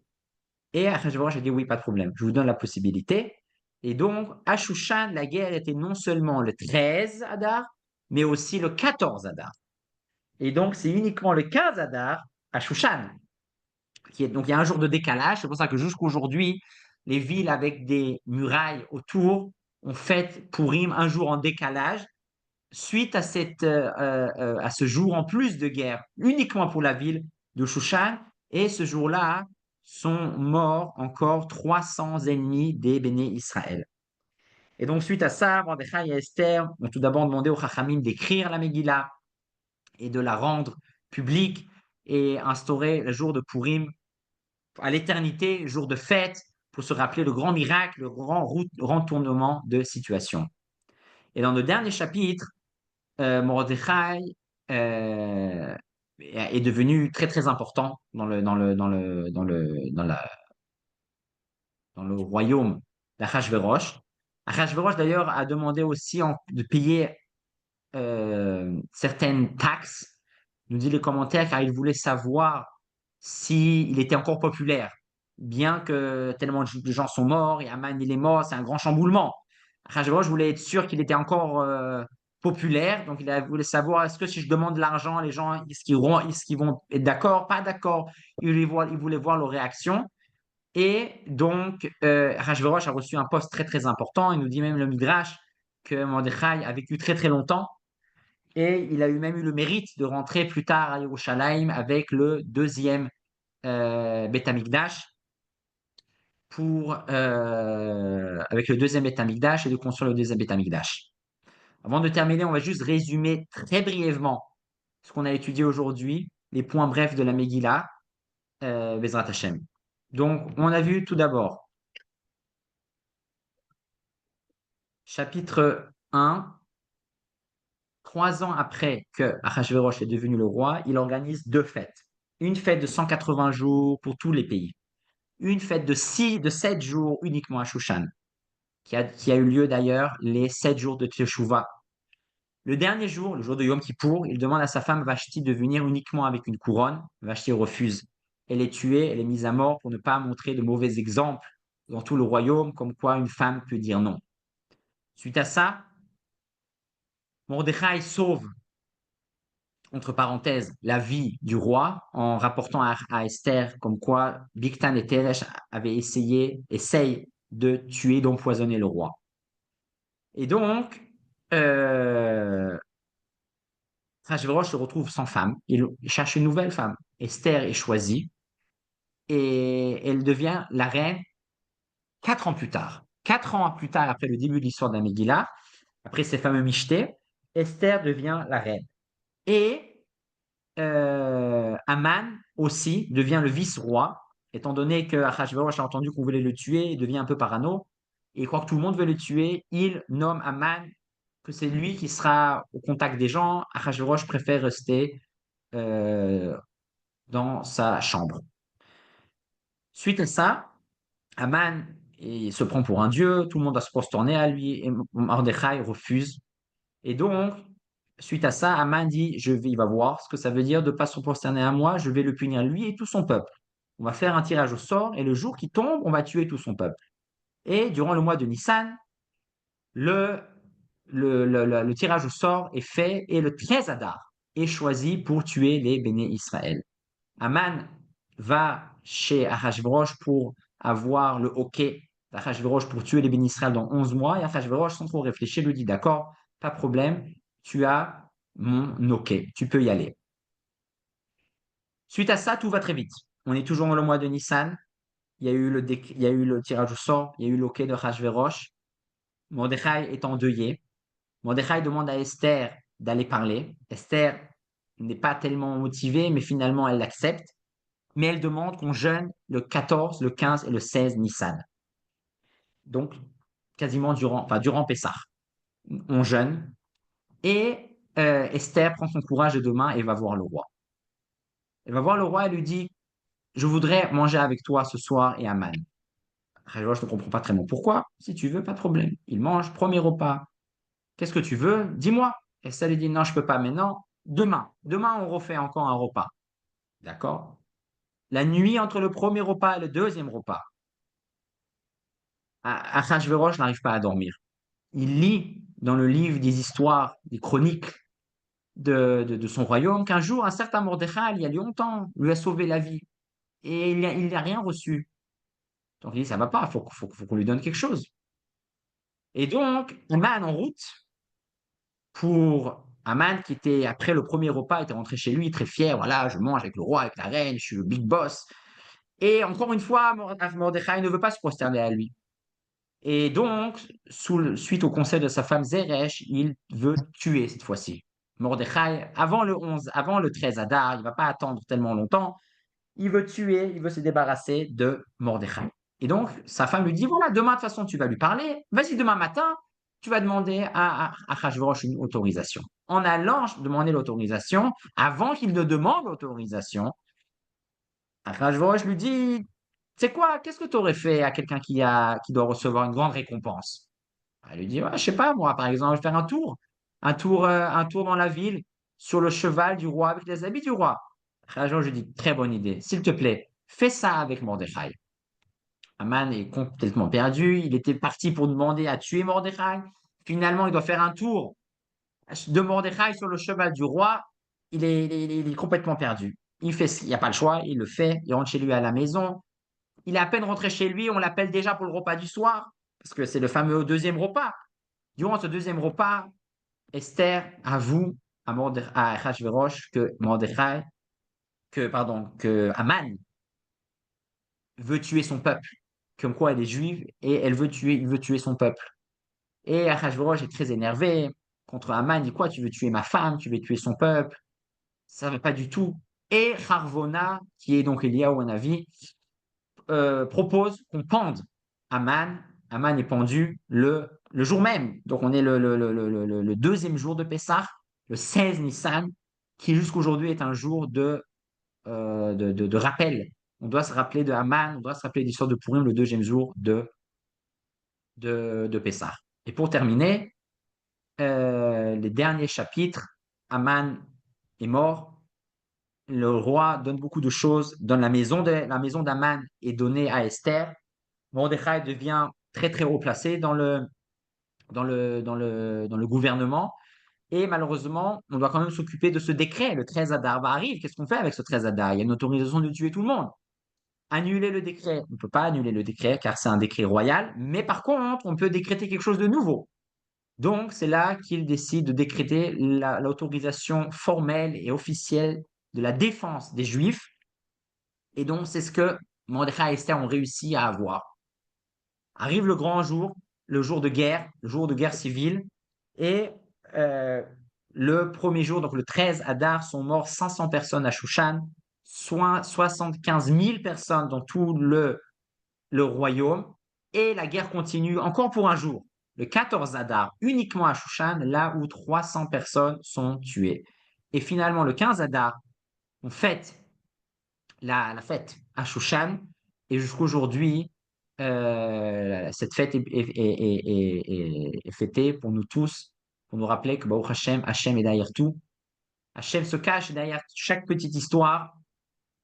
Et Achashverosh a dit oui, pas de problème, je vous donne la possibilité. Et donc, à Shushan, la guerre était non seulement le 13 Adar, mais aussi le 14 Adar. Et donc, c'est uniquement le 15 Adar à Shushan. Donc, il y a un jour de décalage. C'est pour ça que jusqu'aujourd'hui, les villes avec des murailles autour ont fait Purim un jour en décalage suite à ce jour en plus de guerre, uniquement pour la ville de Shushan. Et ce jour-là, sont morts encore 300 ennemis des Béné Israël. Et donc, suite à ça, Mordechai et Esther ont tout d'abord demandé aux Chachamim d'écrire la Megillah et de la rendre publique et instaurer le jour de Purim à l'éternité, jour de fête, pour se rappeler le grand miracle, le grand retournement de situation. Et dans le dernier chapitre, Mordechai est devenu très très important dans le royaume d'Achashverosh. Achashverosh d'ailleurs a demandé aussi de payer certaines taxes, nous dit les commentaires, car il voulait savoir s'il était encore populaire, bien que tellement de gens sont morts et Aman il est mort, c'est un grand chamboulement. Achashverosh voulait être sûr qu'il était encore populaire, donc voulait savoir est-ce que si je demande de l'argent, les gens, est-ce qu'ils vont être d'accord, pas d'accord. Il voulait voir leur réaction. Et donc, Achashverosh a reçu un poste très très important. Il nous dit même le Midrash que Mordechai a vécu très très longtemps et il a eu même eu le mérite de rentrer plus tard à Yerushalayim avec le deuxième Beth Amikdash avec le deuxième Beth Amikdash et de construire le deuxième Beth Amikdash. Avant de terminer, on va juste résumer très brièvement ce qu'on a étudié aujourd'hui, les points brefs de la Megillah, Bezrat Hashem. Donc, on a vu tout d'abord, chapitre 1, 3 ans après que Achashverosh est devenu le roi, il organise 2 fêtes. Une fête de 180 jours pour tous les pays. Une fête de 7 jours uniquement à Shushan, qui a eu lieu d'ailleurs les 7 jours de Teshuvah. Le dernier jour, le jour de Yom Kippour, il demande à sa femme Vashti de venir uniquement avec une couronne. Vashti refuse. Elle est tuée, elle est mise à mort pour ne pas montrer de mauvais exemples dans tout le royaume, comme quoi une femme peut dire non. Suite à ça, Mordechai sauve, entre parenthèses, la vie du roi en rapportant à Esther comme quoi Bigtan et Teresh avaient essayent de tuer, d'empoisonner le roi. Et donc, Achashverosh se retrouve sans femme. Il cherche une nouvelle femme. Esther est choisie et elle devient la reine 4 ans plus tard. 4 ans plus tard, après le début de l'histoire de la Megillah, après ces fameux michtés, Esther devient la reine. Et Aman aussi devient le vice-roi, étant donné que Achashverosh a entendu qu'on voulait le tuer, il devient un peu parano. Et il croit que tout le monde veut le tuer. Il nomme Aman que c'est lui qui sera au contact des gens. Achashverosh préfère rester euh, dans sa chambre. Suite à ça, Aman il se prend pour un dieu, tout le monde va se prosterner à lui, et Mordechai refuse. Et donc, suite à ça, Aman dit, il va voir ce que ça veut dire de ne pas se prosterner à moi, je vais le punir lui et tout son peuple. On va faire un tirage au sort, et le jour qui tombe, on va tuer tout son peuple. Et durant le mois de Nissan, le, le tirage au sort est fait, et le 13 Adar est choisi pour tuer les béné Israël. Aman va chez Achashverosh pour avoir le hockey d'Achashverosh pour tuer les bénis Israël dans 11 mois. Et Achashverosh, sans trop réfléchir, lui dit d'accord, pas de problème, tu as mon hockey, tu peux y aller. Suite à ça, tout va très vite. On est toujours dans le mois de Nissan. Il y a eu le tirage au sort, il y a eu le hockey de Achashverosh. Mordechai est endeuillé. Mordechai demande à Esther d'aller parler. Esther n'est pas tellement motivée, mais finalement, elle l'accepte. Mais elle demande qu'on jeûne le 14, le 15 et le 16 Nissan. Donc, quasiment durant Pessah. On jeûne et Esther prend son courage de demain et va voir le roi. Elle va voir le roi et lui dit, je voudrais manger avec toi ce soir et Aman. Je ne comprends pas très bien pourquoi. Si tu veux, pas de problème. Il mange, premier repas. Qu'est-ce que tu veux? Dis-moi. Esther lui dit, non, je ne peux pas maintenant. Demain. Demain, on refait encore un repas. D'accord? La nuit entre le premier repas et le deuxième repas, Achashverosh n'arrive pas à dormir. Il lit dans le livre des histoires, des chroniques de son royaume, qu'un jour, un certain Mordechai, il y a longtemps, lui a sauvé la vie. Et il n'a rien reçu. Donc il dit, ça ne va pas, faut qu'on lui donne quelque chose. Et donc, Aman en route pour Aman, qui était, après le premier repas, était rentré chez lui, très fier, voilà, je mange avec le roi, avec la reine, je suis le big boss. Et encore une fois, Mordechai ne veut pas se prosterner à lui. Et donc, suite au conseil de sa femme Zeresh, il veut tuer cette fois-ci. Mordechai, avant le 13 Adar, il ne va pas attendre tellement longtemps. Il veut tuer, il veut se débarrasser de Mordechai. Et donc, sa femme lui dit, voilà, demain, de toute façon, tu vas lui parler. Vas-y, demain matin, tu vas demander à Achashverosh une autorisation. En allant demander l'autorisation, avant qu'il ne demande l'autorisation, Achashverosh lui dit, c'est quoi, qu'est-ce que tu aurais fait à quelqu'un qui doit recevoir une grande récompense? Elle lui dit, ouais, je sais pas, moi, par exemple, faire un tour dans la ville sur le cheval du roi avec les habits du roi. Achashverosh lui dit, très bonne idée, s'il te plaît, fais ça avec Mordechai. Aman est complètement perdu. Il était parti pour demander à tuer Mordechai. Finalement, il doit faire un tour de Mordechai sur le cheval du roi. Il est complètement perdu. Il n'y a pas le choix, il le fait. Il rentre chez lui à la maison. Il est à peine rentré chez lui, on l'appelle déjà pour le repas du soir, parce que c'est le fameux deuxième repas. Durant ce deuxième repas, Esther avoue à Achashverosh que Mordechai, que Aman veut tuer son peuple, comme quoi elle est juive et il veut tuer son peuple. Et Achashverosh est très énervé contre Aman, il dit quoi, tu veux tuer ma femme, tu veux tuer son peuple, ça ne va pas du tout. Et Harvona, qui est donc Eliaou Hanavi, propose qu'on pende Aman. Aman est pendu le jour même. Donc on est le deuxième jour de Pessah, le 16 Nissan, qui jusqu'aujourd'hui est un jour de rappel. On doit se rappeler de Aman, on doit se rappeler de l'histoire de Purim le deuxième jour de Pessah. Et pour terminer, les derniers chapitres, Aman est mort. Le roi donne beaucoup de choses, donne la maison d'Aman est donnée à Esther. Mordechai devient très très haut placé dans le gouvernement. Et malheureusement, on doit quand même s'occuper de ce décret. Le 13 Adar va arriver. Qu'est-ce qu'on fait avec ce 13 Adar? Il y a une autorisation de tuer tout le monde. Annuler le décret. On ne peut pas annuler le décret car c'est un décret royal. Mais par contre, on peut décréter quelque chose de nouveau. Donc, c'est là qu'il décide de décréter l'autorisation formelle et officielle de la défense des Juifs. Et donc, c'est ce que Mordechai et Esther ont réussi à avoir. Arrive le grand jour, le jour de guerre, le jour de guerre civile, et euh, le premier jour, donc le 13 Adar, sont morts 500 personnes à Shushan, soit 75 000 personnes dans tout le royaume, et la guerre continue encore pour un jour. Le 14 Adar, uniquement à Shushan, là où 300 personnes sont tuées. Et finalement, le 15 Adar, on fête la fête à Shushan. Et jusqu'aujourd'hui, cette fête est fêtée pour nous tous, pour nous rappeler que Baruch Hashem, Hashem est derrière tout. Hashem se cache derrière chaque petite histoire,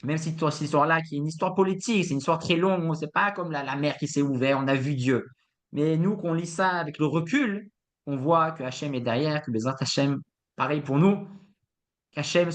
même si cette histoire-là, qui est une histoire politique, c'est une histoire très longue, c'est pas comme la mer qui s'est ouverte, on a vu Dieu. Mais nous, qu'on lit ça avec le recul, on voit que Hashem est derrière, que Bezrat Hashem, pareil pour nous, qu'Hachem